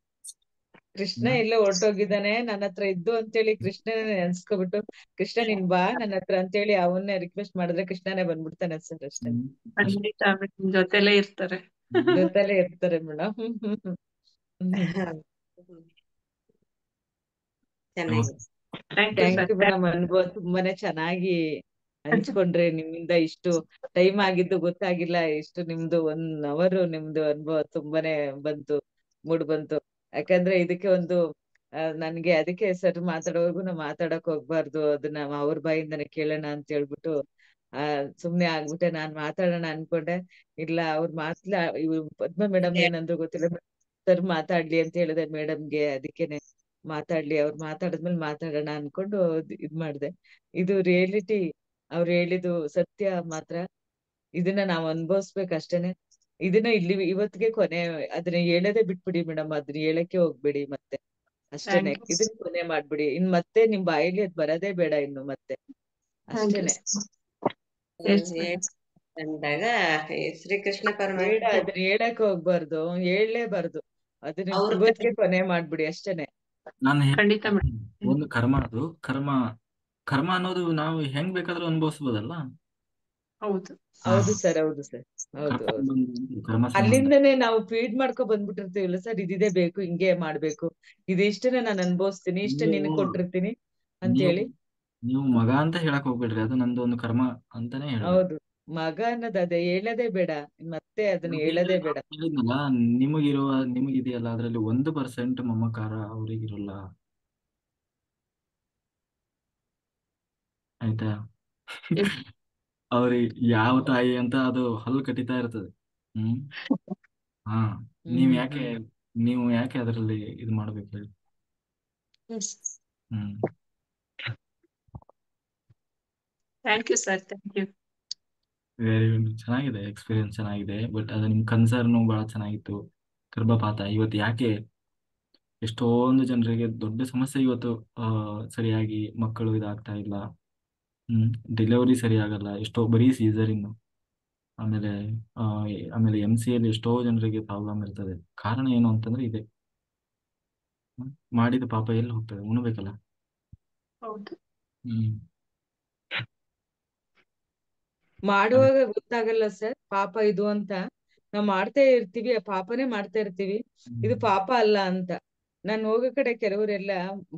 ಕೃಷ್ಣ ಹ್ಮ್ ಎಲ್ಲೋ ಹೊರಟೋಗಿದ್ದಾನೆ, ನನ್ನ ಹತ್ರ ಇದ್ದು ಅಂತೇಳಿ ಕೃಷ್ಣನೇ ನೆನ್ಸ್ಕೊಬಿಟ್ಟು, ಕೃಷ್ಣ ನೀನ್ ಬಾ ನನ್ನ ಹತ್ರ ಅಂತೇಳಿ ಅವನ್ನೇ ರಿಕ್ವೆಸ್ಟ್ ಮಾಡಿದ್ರೆ ಕೃಷ್ಣನೇ ಬಂದ್ಬಿಡ್ತಾನೆ ಸರ್ ಅಷ್ಟೇ. ಹ್ಮ್ ಅಷ್ಟೇ. ಖಂಡಿತ ನಿಮ್ ಜೊತೆಲೇ ಇರ್ತಾರೆ. ಹ್ಮ್ ಜೊತೆಲೇ ಇರ್ತಾರೆ ಮೇಡಮ್. ಚೆನ್ನಾಗಿ thank you thank sir. You madam. ಅನುಭವ ತುಂಬಾನೇ ಚೆನ್ನಾಗಿ ಹಂಚ್ಕೊಂಡ್ರೆ. ನಿಮ್ಮಿಂದ ಇಷ್ಟು ಟೈಮ್ ಆಗಿದ್ದು ಗೊತ್ತಾಗಿಲ್ಲ. ಇಷ್ಟು ನಿಮ್ದು 1 hour ನಿಮ್ದು ಅನುಭವ ತುಂಬಾನೇ ಮೂಡ್ ಬಂತು. ಯಾಕಂದ್ರೆ ಇದಕ್ಕೆ ಒಂದು ನನ್ಗೆ ಅದಕ್ಕೆ ಸರ್ ಮಾತಾಡೋವರೆಗೂ ನಾ ಮಾತಾಡಕ್ ಹೋಗ್ಬಾರ್ದು, ಅದನ್ನ ಅವ್ರ ಬಾಯಿಂದನೇ ಕೇಳೋಣ ಅಂತ ಹೇಳ್ಬಿಟ್ಟು ಸುಮ್ನೆ ಆಗ್ಬಿಟ್ಟೆ. ನಾನ್ ಮಾತಾಡೋಣ ಅನ್ಕೊಂಡೆ, ಇಲ್ಲ ಅವ್ರ ಇವ್ರು ಪದ್ಮ ಮೇಡಮ್ ಏನಂದ್ರು ಗೊತ್ತಿಲ್ಲ, ಸರ್ ಮಾತಾಡ್ಲಿ ಅಂತ ಹೇಳಿದೆ ಮೇಡಮ್ಗೆ. ಅದಕ್ಕೇನೆ ಮಾತಾಡ್ಲಿ, ಅವ್ರು ಮಾತಾಡಿದ್ಮೇಲೆ ಮಾತಾಡೋಣ ಅನ್ಕೊಂಡು ಇದ್ ಮಾಡ್ದೆ. ಇದು ರಿಯಾಲಿಟಿ, ಅವ್ರು ಹೇಳಿದ್ದು ಸತ್ಯ ಮಾತ್ರ. ಇದನ್ನ ನಾವ್ ಅನ್ಭವಿಸ್ಬೇಕು ಅಷ್ಟೇನೆ. ಇದನ್ನ ಇವತ್ತಿಗೆ ಕೊನೆ. ಅದನ್ನ ಹೇಳದೆ ಬಿಟ್ಬಿಡಿ ಮೇಡಮ್, ಅದನ್ನ ಹೇಳಕ್ಕೆ ಹೋಗ್ಬೇಡಿ ಮತ್ತೆ ಅಷ್ಟೇನೆ. Thank you. ಇದನ್ನ ಕೊನೆ ಮಾಡ್ಬಿಡಿ. ಇನ್ ಮತ್ತೆ ನಿಮ್ ಬಾಯಿಲಿ ಅದ್ ಬರದೇ ಬೇಡ ಇನ್ನು ಮತ್ತೆ ಥ್ಯಾಂಕ್ ಯು. ಅಷ್ಟೇನೆ. Yes madam. ಅಂದಾಗ ಶ್ರೀಕೃಷ್ಣ ಬೇಡ, ಪರಮಾತ್ಮ ಅದನ್ನ ಹೇಳಕ್ ಹೋಗ್ಬಾರ್ದು, ಹೇಳಲೇಬಾರ್ದು. ಅದನ್ನ ಅವ್ರ ಇವತ್ತಿಗೆ ಕೊನೆ ಮಾಡ್ಬಿಡಿ ಅಷ್ಟೇನೆ. ನಾನು ಖಂಡಿತ ಮೇಡಮ್. ಒಂದು ಕರ್ಮ ಅನ್ನೋದು ನಾವು ಹೆಂಗ್ ಬೇಕಾದ್ರೂ ಅನುಭವಿಸ್ಬೋದಲ್ಲ. ಹೌದು. ಹಾ ಹೌದು ಸರ್, ಹೌದು ಸರ್, ಹೌದು ಕರ್ಮ ಹೌದು. ಕರ್ಮ ಸಂಬಂಧ. ಅಲ್ಲಿಂದನೇ ನಾವು ಫೀಡ್ ಮಾಡ್ಕೊ ಬಂದ್ಬಿಟ್ಟಿರ್ತೀವಲ್ಲ ಸರ್, ಇದಿದೆ ಬೇಕು, ಹಿಂಗೆ ಮಾಡ್ಬೇಕು, ಇದಿಷ್ಟನ್ನ ನಾನು ಅನ್ಭವಿಸ್ತೀನಿ, ಇಷ್ಟ ನೀವು ನಿನಗ್ ಕೊಟ್ಟಿರ್ತೀನಿ ಅಂತ ನೀವು ಹೇಳಿ. ನೀವು ಮಗ ಅಂತ ಹೇಳಕ್ ಹೋಗ್ಬೇಡ್ರಿ, ಅದು ನಂದು ಒಂದು ಕರ್ಮ ಅಂತಾನೆ ಹೇಳ್ಬೇಕು. ಹೌದು, ಮಗ ಅನ್ನೋದು ಅದೇ, ಹೇಳದೇ ಬೇಡ ಮತ್ತೆ, ಅದನ್ನ ಹೇಳದೇ ಬೇಡ. ಹೇಳಿದ್ನಲ್ಲ, ನಿಮಗಿದೆಯಲ್ಲ ಅದ್ರಲ್ಲಿ 1% ಮಮಕಾರ ಅವ್ರಿಗಿರಲ್ಲ, ಆಯ್ತಾ? ಅವ್ರಿಗೆ ಯಾವ ತಾಯಿ ಅಂತ ಅದು ಹಲ್ಲು ಕಟ್ಟಿತಾ ಇರ್ತದೆ. ಹ್ಮ್ ಹಾ ನೀವ್ ಯಾಕೆ ನೀವು ಯಾಕೆ ಅದರಲ್ಲಿ ಇದು ಮಾಡ್ಬೇಕು ಹೇಳಿ? Hmm thank you sir. Thank you. Very ಚೆನ್ನಾಗಿದೆ, ಎಕ್ಸ್ಪೀರಿಯನ್ಸ್ ಚೆನ್ನಾಗಿದೆ. ಬಟ್ ಅದು ನಿಮ್ ಕನ್ಸರ್ನು ಬಹಳ ಚೆನ್ನಾಗಿತ್ತು. ಗರ್ಭಪಾತ ಇವತ್ತು ಯಾಕೆ ಎಷ್ಟೊಂದು ಜನರಿಗೆ ದೊಡ್ಡ ಸಮಸ್ಯೆ ಇವತ್ತು, ಸರಿಯಾಗಿ ಮಕ್ಕಳು ಇದಾಗ್ತಾ ಇಲ್ಲ. ಡೆಲಿವರಿ ಸರಿ ಆಗಲ್ಲ, ಎಷ್ಟೋ ಬರೀ ಸೀಸರಿನ್. ಆಮೇಲೆ ಆ, ಆಮೇಲೆ MCಯಲ್ಲಿ ಎಷ್ಟೋ ಜನರಿಗೆ ಪ್ರಾಬ್ಲಮ್ ಇರ್ತದೆ. ಕಾರಣ ಏನು ಅಂತಂದ್ರೆ ಇದೆ, ಮಾಡಿದ ಪಾಪ ಎಲ್ಲಿ ಹೋಗ್ತದೆ, ಉಣ್ಬೇಕಲ್ಲ. ಹೌದು. ಹ್ಮ್ ಮಾಡುವಾಗ ಗೊತ್ತಾಗಲ್ಲ ಸರ್ ಪಾಪ ಇದು ಅಂತ. ನಾವ್ ಮಾಡ್ತಾ ಇರ್ತೀವಿ, ಆ ಪಾಪನೇ ಮಾಡ್ತಾ ಇರ್ತೀವಿ, ಇದು ಪಾಪ ಅಲ್ಲ ಅಂತ. ನಾನ್ ಹೋಗೋ ಕಡೆ ಕೆಲವರೆಲ್ಲ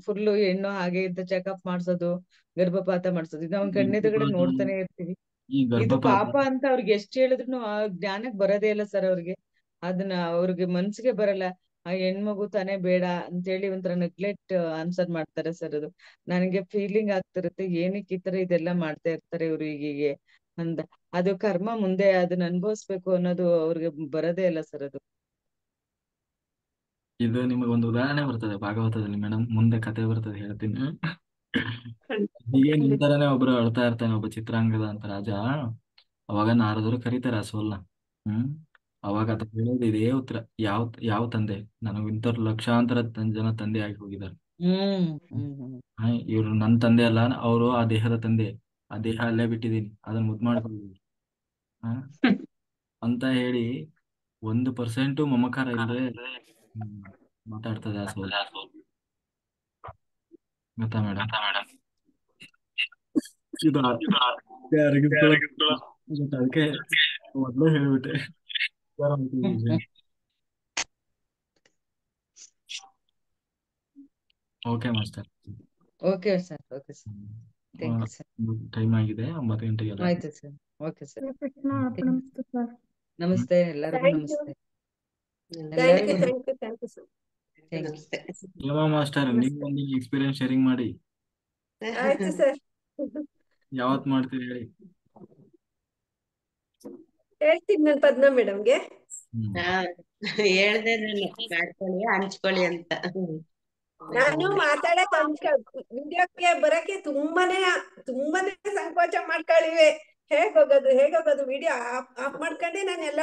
ಫುಲ್ಲು ಹೆಣ್ಣು ಹಾಗೆ ಅಂತ ಚೆಕಪ್ ಮಾಡ್ಸೋದು, ಗರ್ಭಪಾತ ಮಾಡ್ಸೋದು, ಇದು ಅವ್ನ ಕಣ್ಣೆದುರುಗಡೆ ನೋಡ್ತಾನೆ ಇರ್ತೀವಿ. ಈ ಇದು ಗರ್ಭಪಾತ ಪಾಪ ಅಂತ ಅವ್ರಿಗೆ ಎಷ್ಟ್ ಹೇಳಿದ್ರು ಆ ಜ್ಞಾನಕ್ ಬರೋದೇ ಇಲ್ಲ ಸರ್ ಅವ್ರಿಗೆ. ಅದನ್ನ ಅವ್ರಿಗೆ ಮನ್ಸಿಗೆ ಬರಲ್ಲ. ಆ ಹೆಣ್ಮಗು ತಾನೇ ಬೇಡ ಅಂತೇಳಿ ಒಂಥರ ನೆಗ್ಲೆಕ್ಟ್ ಆನ್ಸರ್ ಮಾಡ್ತಾರೆ ಸರ್. ಅದು ನನಗೆ ಫೀಲಿಂಗ್ ಆಗ್ತಿರುತ್ತೆ, ಏನಕ್ಕೆ ಈ ತರ ಇದೆಲ್ಲ ಮಾಡ್ತಾ ಇರ್ತಾರೆ ಇವ್ರು ಹೀಗೆ ಅಂತ. ಅದು ಕರ್ಮ, ಮುಂದೆ ಅದನ್ನ ಅನುಭವಿಸ್ಬೇಕು ಅನ್ನೋದು ಅವ್ರಿಗೆ ಬರೋದೇ ಇಲ್ಲ ಸರ್ ಅದು. ಇದು ನಿಮಗೆ ಒಂದು ಉದಾಹರಣೆ ಬರ್ತದೆ ಭಾಗವತದಲ್ಲಿ ಮೇಡಮ್, ಮುಂದೆ ಕತೆ ಬರ್ತದೆ, ಹೇಳ್ತೀನಿ. ಹೀಗೆ ನಿಂತರನೇ ಒಬ್ರು ಅಳ್ತಾ ಇರ್ತಾನೆ, ಒಬ್ಬ ಚಿತ್ರಾಂಗದ ಅಂತ ರಾಜ. ಅವಾಗ ನಾರದರು ಕರೀತಾರೆ ಆ ಸೋಲ್ನ. ಅವಾಗ ಆತ ಹೇಳೋದು ಇದೇ ಉತ್ತರ, ಯಾವ ಯಾವ ತಂದೆ, ನನಗಿಂತ ಲಕ್ಷಾಂತರ ಜನ ತಂದೆ ಆಗಿ ಹೋಗಿದ್ದಾರೆ. ಇವ್ರು ನನ್ನ ತಂದೆ ಅಲ್ಲ, ಅವರು ಆ ದೇಹದ ತಂದೆ, ಆ ದೇಹ ಅಲ್ಲೇ ಬಿಟ್ಟಿದ್ದೀನಿ, ಅದನ್ನ ಮುದ್ದು ಮಾಡ್ಕೊಳ್ಳಿ ಅಂತ ಹೇಳಿ 1% ಮಮಕಾರ ಇಲ್ಲದೆ ಮಾತಾಡ್ತದೆ ಆ ಸೋಲ್. ಗೊತ್ತಾ ಮೇಡಮ್? ಇದು ಅದಕ್ಕೆ ಮೊದ್ಲೇ ಹೇಳ್ಬಿಟ್ಟೆ. Okay master. Okay sir, okay sir, thank you sir. Time ಆಗಿದೆ, 9 ಗಂಟೆಗೆಲ್ಲ. ಆಯ್ತು ಸರ್, ಓಕೆ ಸರ್. ನಮಸ್ತೆ ಸರ್. ನಮಸ್ತೆ, ಎಲ್ಲರಿಗೂ Thank you. ನಮಸ್ತೆ. Thank you, ಎಲ್ಲರಿಗೂ thank you, thank you, sir. Thank you. ನಮಸ್ತೆ. ಯಾವ ಮಾಸ್ಟರ್, ನೀವು ಒಂದು ಎಕ್ಸ್ಪೀರಿಯನ್ಸ್ ಶೇರಿಂಗ್ ಮಾಡಿ. ಆಯ್ತು ಸರ್. ಯಾವತ್ ಮಾಡ್ತೀರಿ ಹೇಳಿ? ಹೇಳ್ತೀನಿ ನಾನು ಪದ್ಮ ಮೇಡಮ್ಗೆ. ಹಾ, ಹೇಳ್ದೆ ನಾನು ಮಾಡ್ಕೊಳ್ಳಿ ಹಂಚ್ಕೊಳ್ಳಿ ಅಂತ. ನಾನು ಮಾತಾಡಕ್ ವಿಡಿಯೋಕ್ಕೆ ಬರಕ್ಕೆ ತುಂಬಾನೇ ಸಂಕೋಚ ಮಾಡ್ಕೊಳ್ಳಿವೆ. ಹೇಗೋಗೋದು ವಿಡಿಯೋ ಆಫ್ ಮಾಡ್ಕೊಂಡೆ ನಾನು ಎಲ್ಲ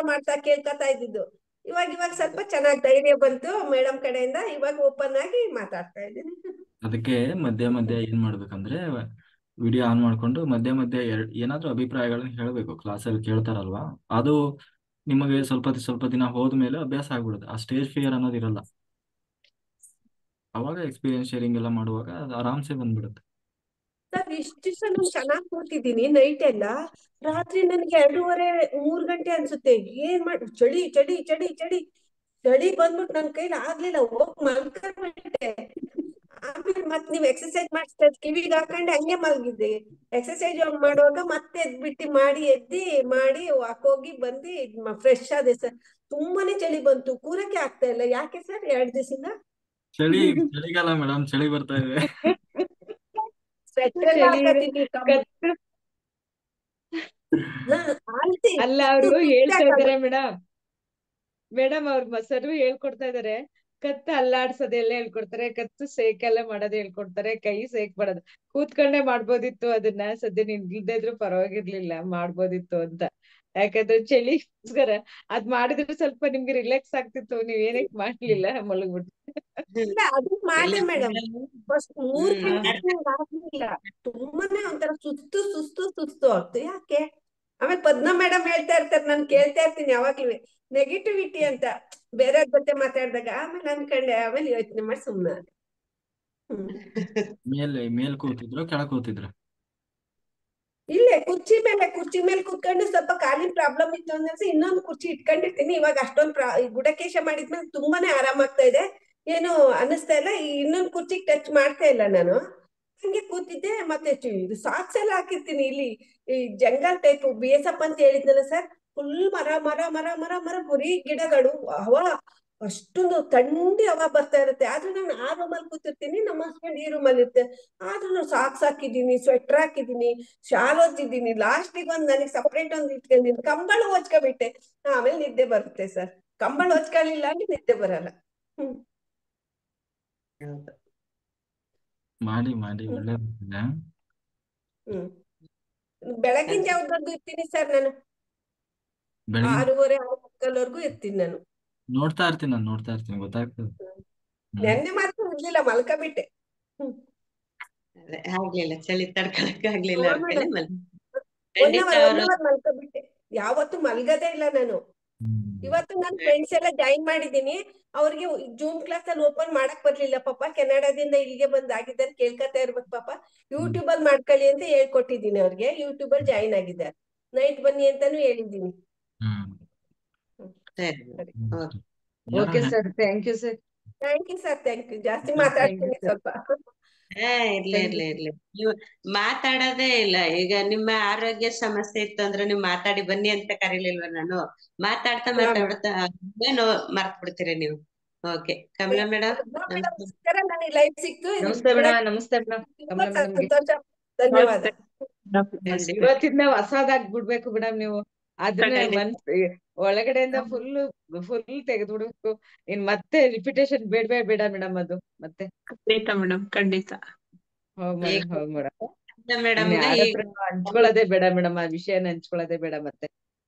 ಕೇಳ್ಕೊತಾ ಇದ್ದಿದ್ದು. ಇವಾಗ ಸ್ವಲ್ಪ ಚೆನ್ನಾಗಿ ಧೈರ್ಯ ಬಂತು ಮೇಡಮ್ ಕಡೆಯಿಂದ. ಇವಾಗ ಓಪನ್ ಆಗಿ ಮಾತಾಡ್ತಾ ಇದ್ದೀನಿ. ಅದಕ್ಕೆ ಮಧ್ಯ ಮಧ್ಯ ಏನ್ ಮಾಡ್ಬೇಕಂದ್ರೆ, ವಿಡಿಯೋ ಆನ್ ಮಾಡ್ಕೊಂಡು ಮಧ್ಯ ಮಧ್ಯ ಏನಾದ್ರೂ ಅಭಿಪ್ರಾಯಗಳನ್ನ ಹೇಳ್ಬೇಕು. ಕ್ಲಾಸಲ್ಲಿ ಕೇಳ್ತಾರಲ್ವಾ, ಅದು ನಿಮಗೆ ಸ್ವಲ್ಪ ದಿನ ಹೋದ್ಮೇಲೆ ಅಭ್ಯಾಸ ಆಗ್ಬಿಡುತ್ತೆ. ಆ ಸ್ಟೇಜ್ ಫಿಯರ್ ಅನ್ನೋದು ಇರಲ್ಲ. ಅವಾಗ ಎಕ್ಸ್ಪೀರಿಯನ್ಸ್ ಶೇರಿಂಗ್ ಎಲ್ಲ ಮಾಡುವಾಗ ಅದು ಆರಾಮ್ಸೆ ಬಂದ್ಬಿಡುತ್ತೆ. ಸರ್ ಇಷ್ಟು ದಿವಸ ನಾನು ಚೆನ್ನಾಗಿ ಕೂತಿದ್ದೀನಿ ನೈಟ್ ಎಲ್ಲ. ರಾತ್ರಿ ನನಗೆ 2:30 3 ಗಂಟೆ ಅನ್ಸುತ್ತೆ. ಏನ್ ಮಾಡಿ ಚಳಿ ಚಳಿ ಚಳಿ ಚಳಿ ಚಳಿ ಬಂದ್ಬಿಟ್ಟು ನನ್ ಕೈಲಿ ಆಗ್ಲಿಲ್ಲ, ಹೋಗ್ ಮಲ್ಕೊಂಡ್ಬಿಟ್ಟೆ. ಆಮೇಲೆ ಮತ್ ನೀವ್ ಎಕ್ಸರ್ಸೈಸ್ ಮಾಡಿಸ್ತಾ ಕಿವಿಗೆ ಹಾಕೊಂಡೆ ಹಂಗೆ ಮಲ್ಗಿದ್ದೆ. ಎಕ್ಸರ್ಸೈಸ್ ಮಾಡುವಾಗ ಮತ್ತೆ ಎದ್ಬಿಟ್ಟು ಎದ್ದಿ ಮಾಡಿ ಹೋಗಿ ಬಂದು ಫ್ರೆಶ್ ಆದೆ ಸರ್. ತುಂಬಾನೇ ಚಳಿ ಬಂತು, ಕೂರಕ್ಕೆ ಆಗ್ತಾ ಇಲ್ಲ. ಯಾಕೆ ಸರ್ 2 ದಿವಸದಿಂದ ಚಳಿ ಚಳಿಗಾಲ ಮೇಡಮ್, ಚಳಿ ಬರ್ತಾ ಇದೆ. ಸ್ವೆಟರ್ ಚಳಿ ಹಾಕತೀನಿ ಕತ್ತು ಆಲ್ತಿ ಅಲ್ಲ, ಕತ್ತು ಅವರು ಹೇಳ್ತಾ ತುಟ್ಟಾಗಲ್ಲ. ಇದಾರೆ ಮೇಡಮ್ ಅವ್ರ ಮೊಸರು ಹೇಳ್ಕೊಡ್ತಾ ಇದಾರೆ. ಕತ್ತು ಅಲ್ಲಾಡ್ಸೋದೆಲ್ಲ ಹೇಳ್ಕೊಡ್ತಾರೆ, ಕತ್ತು ಸೇಕೆಲ್ಲ ಮಾಡೋದು ಹೇಳ್ಕೊಡ್ತಾರೆ, ಕೈ ಸೇಕ್ ಮಾಡೋದು. ಕೂತ್ಕೊಂಡೇ ಮಾಡ್ಬೋದಿತ್ತು ಅದನ್ನ, ಸದ್ಯ ನೀನ್ ಇಲ್ದೇ ಇದ್ರು ಪರವಾಗಿರ್ಲಿಲ್ಲ, ಮಾಡ್ಬೋದಿತ್ತು ಅಂತ. ಯಾಕಂದ್ರೆ ಚಳಿಗೋಸ್ಕರ ಅದ್ ಮಾಡಿದ್ರೆ ಸ್ವಲ್ಪ ನಿಮ್ಗೆ ರಿಲ್ಯಾಕ್ಸ್ ಆಗ್ತಿತ್ತು. ನೀವ್ ಏನಕ್ಕೆ ಮಾಡ್ಲಿಲ್ಲ ಮಲಗ್ಬಿಟ್ಟು. ಇಲ್ಲ ಅದು ಇಲ್ಲ ಮಾಡಿದೆ ಮೇಡಮ್. ಫಸ್ಟ್ 3 ಗಂಟೆ ನಂಗೆ ಆಗ್ಲಿಲ್ಲ. ತುಂಬಾನೇ ಒಂಥರ ಸುಸ್ತು ಸುಸ್ತು ಸುಸ್ತು ಆಗ್ತು. ಯಾಕೆ ಆಮೇಲೆ ಪದ್ಮ ಮೇಡಮ್ ಹೇಳ್ತಾ ಇರ್ತಾರೆ, ನಾನು ಕೇಳ್ತಾ ಇರ್ತೀನಿ ಯಾವಾಗ್ಲೂ ನೆಗೆಟಿವಿಟಿ ಅಂತ ಬೇರೆಯವ್ರ ಜೊತೆ ಮಾತಾಡಿದಾಗ. ಆಮೇಲೆ ಅನ್ಕೊಂಡೆ, ಆಮೇಲೆ ಯೋಚನೆ ಮಾಡಿ ಸುಮ್ಮನೆ. ಮೇಲ್ ಕೂತಿದ್ರು, ಕೆಳಗ್ ಕೂತಿದ್ರು? ಇಲ್ಲೇ ಕುರ್ಚಿ ಮೇಲೆ ಕುತ್ಕೊಂಡು ಸ್ವಲ್ಪ ಕಾಲಿನ ಪ್ರಾಬ್ಲಮ್ ಇತ್ತು ಅಂದ್ರೆ ಇನ್ನೊಂದು ಕುರ್ಚಿ ಇಟ್ಕೊಂಡಿರ್ತೀನಿ. ಇವಾಗ ಅಷ್ಟೊಂದು ಗುಡಕೇಶ ಮಾಡಿದ್ಮೇಲೆ ತುಂಬಾನೇ ಆರಾಮಾಗ್ತಾ ಇದೆ, ಏನು ಅನ್ನಿಸ್ತಾ ಇಲ್ಲ. ಈ ಇನ್ನೊಂದು ಕುರ್ಚಿಗೆ ಟಚ್ ಮಾಡ್ತಾ ಇಲ್ಲ ನಾನು. ಹಂಗೆ ಕೂತಿದ್ದೆ. ಮತ್ತೆ ಇದು ಸಾಕ್ಸ್ ಎಲ್ಲ ಹಾಕಿರ್ತೀನಿ. ಇಲ್ಲಿ ಈ ಜಂಗಲ್ ಟೈಪ್ BSF ಅಂತ ಹೇಳಿದ್ನಲ್ಲ ಸರ್, ಫುಲ್ ಮರ ಮರ ಮರ ಮರ ಮರ ಬರೀ ಗಿಡಗಳು, ಹವಾ ಅಷ್ಟೊಂದು ಥಂಡಿ ಹವಾ ಬರ್ತಾ ಇರುತ್ತೆ. ಆದ್ರೂ ನಾನು ಆ ರೂಮಲ್ಲಿ ಕೂತಿರ್ತೀನಿ, ನಮ್ಮ ಹಸ್ಬೆಂಡ್ ಈ ರೂಮಲ್ಲಿ ಇರ್ತೆ. ಆದ್ರೂ ಸಾಕ್ಸ್ ಹಾಕಿದ್ದೀನಿ, ಸ್ವೆಟರ್ ಹಾಕಿದ್ದೀನಿ, ಶಾಲ್ ಹೊಚ್ಚಿದ್ದೀನಿ. ಲಾಸ್ಟಿಗೆ ನನಗೆ ಸಪ್ರೇಟ್ ಒಂದು ಇಟ್ಕೊಂಡಿದ್ದೀನಿ, ಕಂಬಳ ಹೊಚ್ಕೊಬಿಟ್ಟೆ. ಆಮೇಲೆ ನಿದ್ದೆ ಬರುತ್ತೆ ಸರ್. ಕಂಬಳ ಹೊಚ್ಕೊಳ್ಳಿಲ್ಲ ಅಂದ್ರೆ ನಿದ್ದೆ ಬರಲ್ಲ. ಮಾಡಿ ಒಳ್ಳೇದು. ಬೆಳಗಿನ ಜಾವದವರೆಗೂ ಇರ್ತೀನಿ ಸರ್ ನಾನು. ಬೆಳಗಿನ 6:30 6:30 ಇರ್ತೀನಿ ನಾನು. ನೋಡ್ತಾ ಇರ್ತೀನಿ, ಗೊತ್ತಾಗ್ತದೆ. ನೆನ್ನೆ ಮಾತ್ರ ಇರ್ಲಿಲ್ಲ, ಮಲ್ಕಬಿಟ್ಟೆ. ಆಗ್ಲಿಲ್ಲ, ಚಳಿ ತಡ್ಕೊಳಕ್ ಆಗ್ಲಿಲ್ಲ ಅವ್ರ ಕೈಲಿ 1 ಅವರ್ ಮಲ್ಕಬಿಟ್ಟೆ. ಯಾವತ್ತು ಮಲ್ಗದೇ ಇಲ್ಲ ನಾನು. ಇವತ್ತು ನನ್ನ ಫ್ರೆಂಡ್ಸ್ ಎಲ್ಲ ಜಾಯಿನ್ ಮಾಡಿದೀನಿ. ಅವ್ರಿಗೆ ಜೂಮ್ ಕ್ಲಾಸ್ ಅಲ್ಲಿ ಓಪನ್ ಮಾಡಕ್ ಬರ್ಲಿಲ್ಲ ಪಾಪ. ಕೆನಡಾದಿಂದ ಇಲ್ಲಿಗೆ ಬಂದಾಗಿದ್ದಾರೆ, ಕೇಳ್ಕೊತಾ ಇರ್ಬೇಕು ಪಾಪ. ಯೂಟ್ಯೂಬ್ ಅಲ್ಲಿ ಮಾಡ್ಕೊಳ್ಳಿ ಅಂತ ಹೇಳ್ಕೊಟ್ಟಿದ್ದೀನಿ ಅವ್ರಿಗೆ. ಯೂಟ್ಯೂಬ್ ಅಲ್ಲಿ ಜಾಯಿನ್ ಆಗಿದ್ದಾರೆ. ನೈಟ್ ಬನ್ನಿ ಅಂತಾನು ಹೇಳಿದೀನಿ. ಸರಿ. Okay sir, thank you sir. Thank you sir, thank you. ಜಾಸ್ತಿ ಮಾತಾಡ್ತೀನಿ ಸ್ವಲ್ಪ. ಇರ್ಲಿ. ನೀವು ಮಾತಾಡೋದೇ ಇಲ್ಲ. ಈಗ ನಿಮ್ಮ ಆರೋಗ್ಯ ಸಮಸ್ಯೆ ಇತ್ತು ಅಂದ್ರೆ ನೀವು ಮಾತಾಡಿ ಬನ್ನಿ ಅಂತ ಕರೀಲಿಲ್ವ ನಾನು? ಮಾತಾಡ್ತಾ ಮರ್ತ್ ಬಿಡ್ತೀರಿ ನೀವು. ಓಕೆ, ಕಮಲಾ ಮೇಡಮ್ ನನಗೆ ಲೈಫ್ ಸಿಕ್ತು. ನಮಸ್ತೆ ಮೇಡಮ್. ಕಮಲಾ ಮೇಡಮ್ಗೆ ಧನ್ಯವಾದ. ಇವತ್ತಿಂದ ಹೊಸದಾಗಿ ಬಿಡ್ಬೇಕು ಮೇಡಮ್ ನೀವು. ಅದನ್ನ ಒಳಗಡೆಯಿಂದ ಫುಲ್ ತೆಗೆದ್ಬಿಡ್ಬೇಕು. ಇನ್ ಮತ್ತೆ ರಿಪಿಟೇಷನ್ ಬೇಡ ಮೇಡಮ್. ಅದು ಮತ್ತೆ ಖಂಡಿತ ಮೇಡಮ್, ಖಂಡಿತ. ಹೌದ್ ಮೇಡಮ್. ಮೇಡಮ್ ಹಂಚ್ಕೊಳ್ಳೋದೇ ಬೇಡ ಮೇಡಮ್, ಆ ವಿಷಯನ ಹಂಚ್ಕೊಳ್ಳೋದೇ ಬೇಡ ಮತ್ತೆ.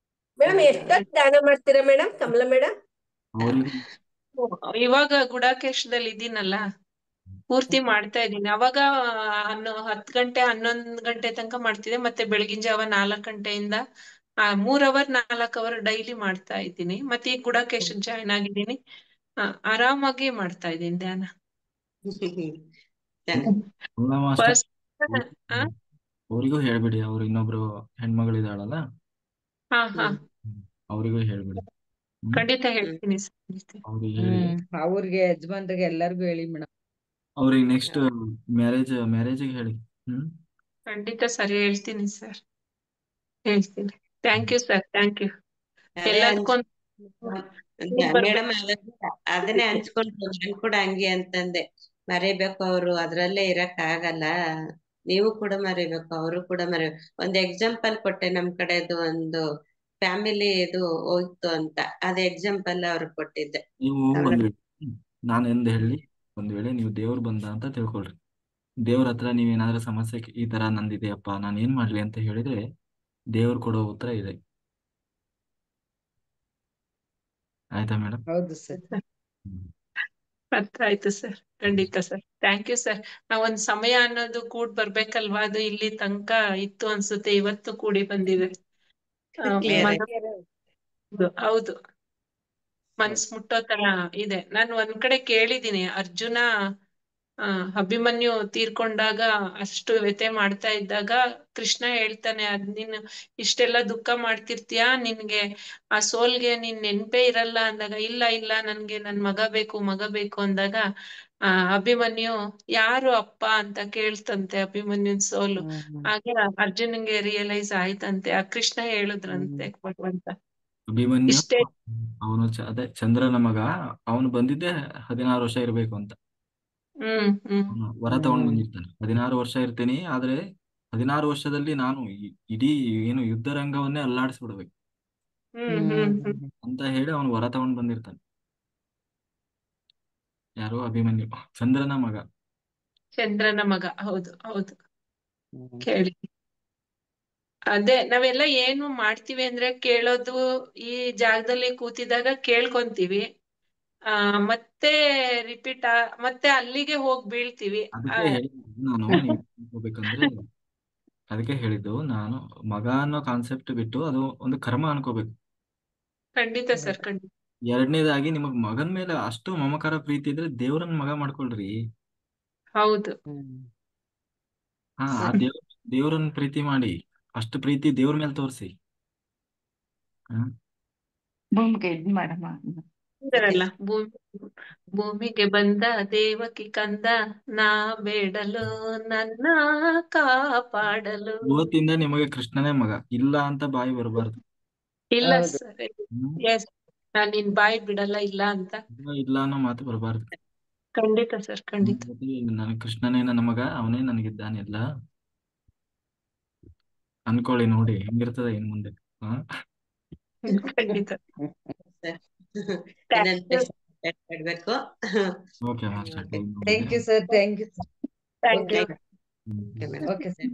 ಮೇಡಮ್ ಎಷ್ಟೊತ್ತು ದಾನ ಮಾಡ್ತೀರಾ ಮೇಡಮ್, ಕಮಲಾ ಮೇಡಮ್? ಇವಾಗ ಗುಡಾಕೇಶದಲ್ಲಿ ಇದೀನಲ್ಲ, ಪೂರ್ತಿ ಮಾಡ್ತಾ ಇದ್ದೀನಿ. ಅವಾಗ 10 ಗಂಟೆ 11 ಗಂಟೆ ತನಕ ಮಾಡ್ತಿದ್ದೆ. ಮತ್ತೆ ಬೆಳಗಿನ ಜಾವ 4 ಗಂಟೆಯಿಂದ 3 ಅವರ್ 4 ಅವರ್ ಡೈಲಿ ಮಾಡ್ತಾ ಇದ್ದೀನಿ. ಮತ್ತೆ ಈಗ ಗುಡಾಕೇಶ್ ಜಾಯ್ನ್ ಆಗಿದ್ದೀನಿ. ಆರಾಮಾಗಿ ಮಾಡ್ತಾ ಇದ್ದೀನಿ ಧ್ಯಾನ. ಅವರಿಗೂ ಹೇಳ್ಬಿಡಿ, ಅವ್ರು ಇನ್ನೊಬ್ರು ಹೆಣ್ಮಗಳಿದಾಳಲ್ಲ, ಅವರಿಗೂ ಹೇಳ್ಬಿಡಿ. ಖಂಡಿತ ಹೇಳ್ತೀನಿ. ಅವ್ರಿಗೆ ಯಜಮಾನ್ರಿಗೆ ಎಲ್ಲರಿಗೂ ಹೇಳಿ ಮೇಡಮ್. ಅವ್ರಿಗೆ ನೆಕ್ಸ್ಟ್ ಮ್ಯಾರೇಜಿಗೆ ಹೇಳಿ. ಖಂಡಿತ ಸರಿ, ಹೇಳ್ತೀನಿ ಸರ್, ಹೇಳ್ತೀನಿ. Thank you sir, thank you. ಎಲ್ಲದಕ್ಕೂ ಮೇಡಮ್ ಅದನ್ನೇ ಹಂಚ್ಕೊಂಡು ನಾನು ಕೂಡ ಹಂಗೆ ಅಂತಂದೆ, ಮರಿಬೇಕು ಅವರು, ಅದ್ರಲ್ಲೇ ಇರಕ್ ಆಗಲ್ಲ. ನೀವು ಕೂಡ ಮರಿಬೇಕು, ಅವರು ಕೂಡ ಮರಿಬೇಕು. ಒಂದ್ ಎಕ್ಸಾಂಪಲ್ ಕೊಟ್ಟೆ, ನಮ್ ಕಡೆದು ಒಂದು ಫ್ಯಾಮಿಲಿ ಇದು ಹೋಯ್ತು ಅಂತ, ಅದ್ ಎಕ್ಸಾಂಪಲ್ ಅವ್ರಿಗೆ ಕೊಟ್ಟಿದ್ದೆ. ನೀವು ನಾನು ಎಂದ ಹೇಳಿ, ಒಂದ್ ವೇಳೆ ನೀವು ದೇವ್ರು ಬಂದ ಅಂತ ತಿಳ್ಕೊಳ್ರಿ. ದೇವ್ರ ಹತ್ರ ನೀವೇನಾದ್ರೂ ಸಮಸ್ಯೆ ಈ ತರ ನಂದಿದೆಯಪ್ಪ, ನಾನು ಏನ್ ಮಾಡ್ಲಿ ಅಂತ ಹೇಳಿದ್ರೆ ದೇವ್ರು ಕೊಡೋ ಉತ್ತರ ಇದೆ. ಆಯ್ತಾ ಮೇಡಮ್? ಹೌದು ಸರ್. ಅರ್ಥ ಆಯ್ತು ಸರ್, ಖಂಡಿತ ಸರ್. Thank you sir. ನಾವೊಂದ್ ಸಮಯ ಅನ್ನೋದು ಕೂಡ್ ಬರ್ಬೇಕಲ್ವಾ, ಅದು ಇಲ್ಲಿ ತನಕ ಇತ್ತು ಅನ್ಸುತ್ತೆ, ಇವತ್ತು ಕೂಡಿ ಬಂದಿದೆ. ಹೌದು, ಮನ್ಸ್ ಮುಟ್ಟೋ ತರ ಇದೆ. ನಾನು ಒಂದ್ ಕಡೆ ಕೇಳಿದೀನಿ, ಅರ್ಜುನ ಅಭಿಮನ್ಯು ತೀರ್ಕೊಂಡಾಗ ಅಷ್ಟು ವ್ಯಥೆ ಮಾಡ್ತಾ ಇದ್ದಾಗ ಕೃಷ್ಣ ಹೇಳ್ತಾನೆ, ನೀನು ಇಷ್ಟೆಲ್ಲ ದುಃಖ ಮಾಡ್ತಿರ್ತೀಯ, ನಿನ್ಗೆ ಆ ಸೋಲ್ಗೆ ನಿನ್ ನೆನ್ಪೇ ಇರಲ್ಲ ಅಂದಾಗ, ಇಲ್ಲ ಇಲ್ಲ ನನ್ಗೆ ನನ್ ಮಗ ಬೇಕು ಅಂದಾಗ ಅಭಿಮನ್ಯು ಯಾರು ಅಪ್ಪ ಅಂತ ಕೇಳ್ತಂತೆ ಅಭಿಮನ್ಯುನ್ ಸೋಲು. ಹಾಗೆ ಅರ್ಜುನನ್ಗೆ ರಿಯಲೈಸ್ ಆಯ್ತಂತೆ, ಆ ಕೃಷ್ಣ ಹೇಳಿದ್ರಂತೆ ಭಗವಂತ. ಅಭಿಮನ್ಯು ಇಷ್ಟೇ. ಅವನು ಅದೇ ಚಂದ್ರನ ಮಗ, ಅವನು ಬಂದಿದ್ದೆ 16 ವರ್ಷ ಇರ್ಬೇಕು ಅಂತ. ಅವನು ವರ ತಗೊಂಡ್ ಬಂದಿರ್ತಾನೆ, 16 ವರ್ಷ ಇರ್ತೀನಿ, ಆದ್ರೆ 16 ವರ್ಷದಲ್ಲಿ ನಾನು ಇಡೀ ಏನು ಯುದ್ಧ ರಂಗವನ್ನೇ ಅಲ್ಲಾಡಿಸ್ಬಿಡ್ಬೇಕು ಅಂತ ಹೇಳಿ ಅವನು ವರ ತಗೊಂಡ್ ಬಂದಿರ್ತಾನೆ. ಯಾರು? ಅಭಿಮನ್ಯು, ಚಂದ್ರನ ಮಗ. ಚಂದ್ರನ ಮಗ, ಹೌದು ಹೌದು. ಕೇಳಿ, ಅದೇ ನಾವೆಲ್ಲ ಏನು ಮಾಡ್ತೀವಿ ಅಂದ್ರೆ ಕೇಳೋದು, ಈ ಜಾಗದಲ್ಲಿ ಕೂತಿದಾಗ ಕೇಳ್ಕೊಂತೀವಿ, ಮತ್ತೆ ರಿಪೀಟ್ ಮತ್ತೆ ಅಲ್ಲಿಗೆ ಹೋಗಿ ಬೀಳ್ತೀವಿ. ಅದಕ್ಕೆ ನಾನು ನೀವು ಅನ್ಕೋಬೇಕಂದ್ರೆ, ಅದಕ್ಕೆ ಹೇಳಿದ್ದು ನಾನು, ಮಗ ಅನ್ನೋ ಕಾನ್ಸೆಪ್ಟ್ ಬಿಟ್ಟು ಅದು ಒಂದು ಕರ್ಮ ಅನ್ಕೋಬೇಕು. ಖಂಡಿತ ಸರ್, ಖಂಡಿತ. ಎರಡನೇದಾಗಿ, ನಿಮಗ್ ಮಗನ್ ಮೇಲೆ ಅಷ್ಟು ಮಮಕಾರ ಪ್ರೀತಿ ಇದ್ರೆ ದೇವ್ರನ್ನ ಮಗ ಮಾಡ್ಕೊಳ್ರಿ. ಹೌದು. ಆ ದೇವ್ರನ್ನ ಪ್ರೀತಿ ಮಾಡಿ, ಅಷ್ಟು ಪ್ರೀತಿ ದೇವ್ರ ಮೇಲೆ ತೋರಿಸಿ. ಭೂಮಿಗೆ ಬಂದ ದೇವಕಿ ಕಂದ, ನಾ ಬೇಡಲು ನನ್ನ ಕಾಪಾಡಲು. ಇವತ್ತಿಂದ ನಿಮಗೆ ಕೃಷ್ಣನೇ ಮಗ, ಇಲ್ಲ ಅಂತ ಬಾಯಿ ಬರಬಾರ್ದು. ಇಲ್ಲ ಸರ್, ಎಸ್, ನಾನ್ ನಿನ್ ಬಾಯಿ ಬಿಡಲ್ಲ ಇಲ್ಲ ಅಂತ. ಇಲ್ಲ ಅನ್ನೋ ಮಾತು ಬರಬಾರ್ದು. ಖಂಡಿತ ಸರ್, ಖಂಡಿತ. ನನ್ ಕೃಷ್ಣನೇ ನನ್ನ ಮಗ, ಅವನೇ ನನಗಿದ್ದಾನೆ ಎಲ್ಲ ಅನ್ಕೊಳ್ಳಿ. ನೋಡಿ ಹೆಂಗಿರ್ತದೆ ಇನ್ ಮುಂದೆ. ಖಂಡಿತ. ಮಾಡ್ಬೇಕು. Okay master. Thank you sir, thank you. Thank you. Okay okay sir.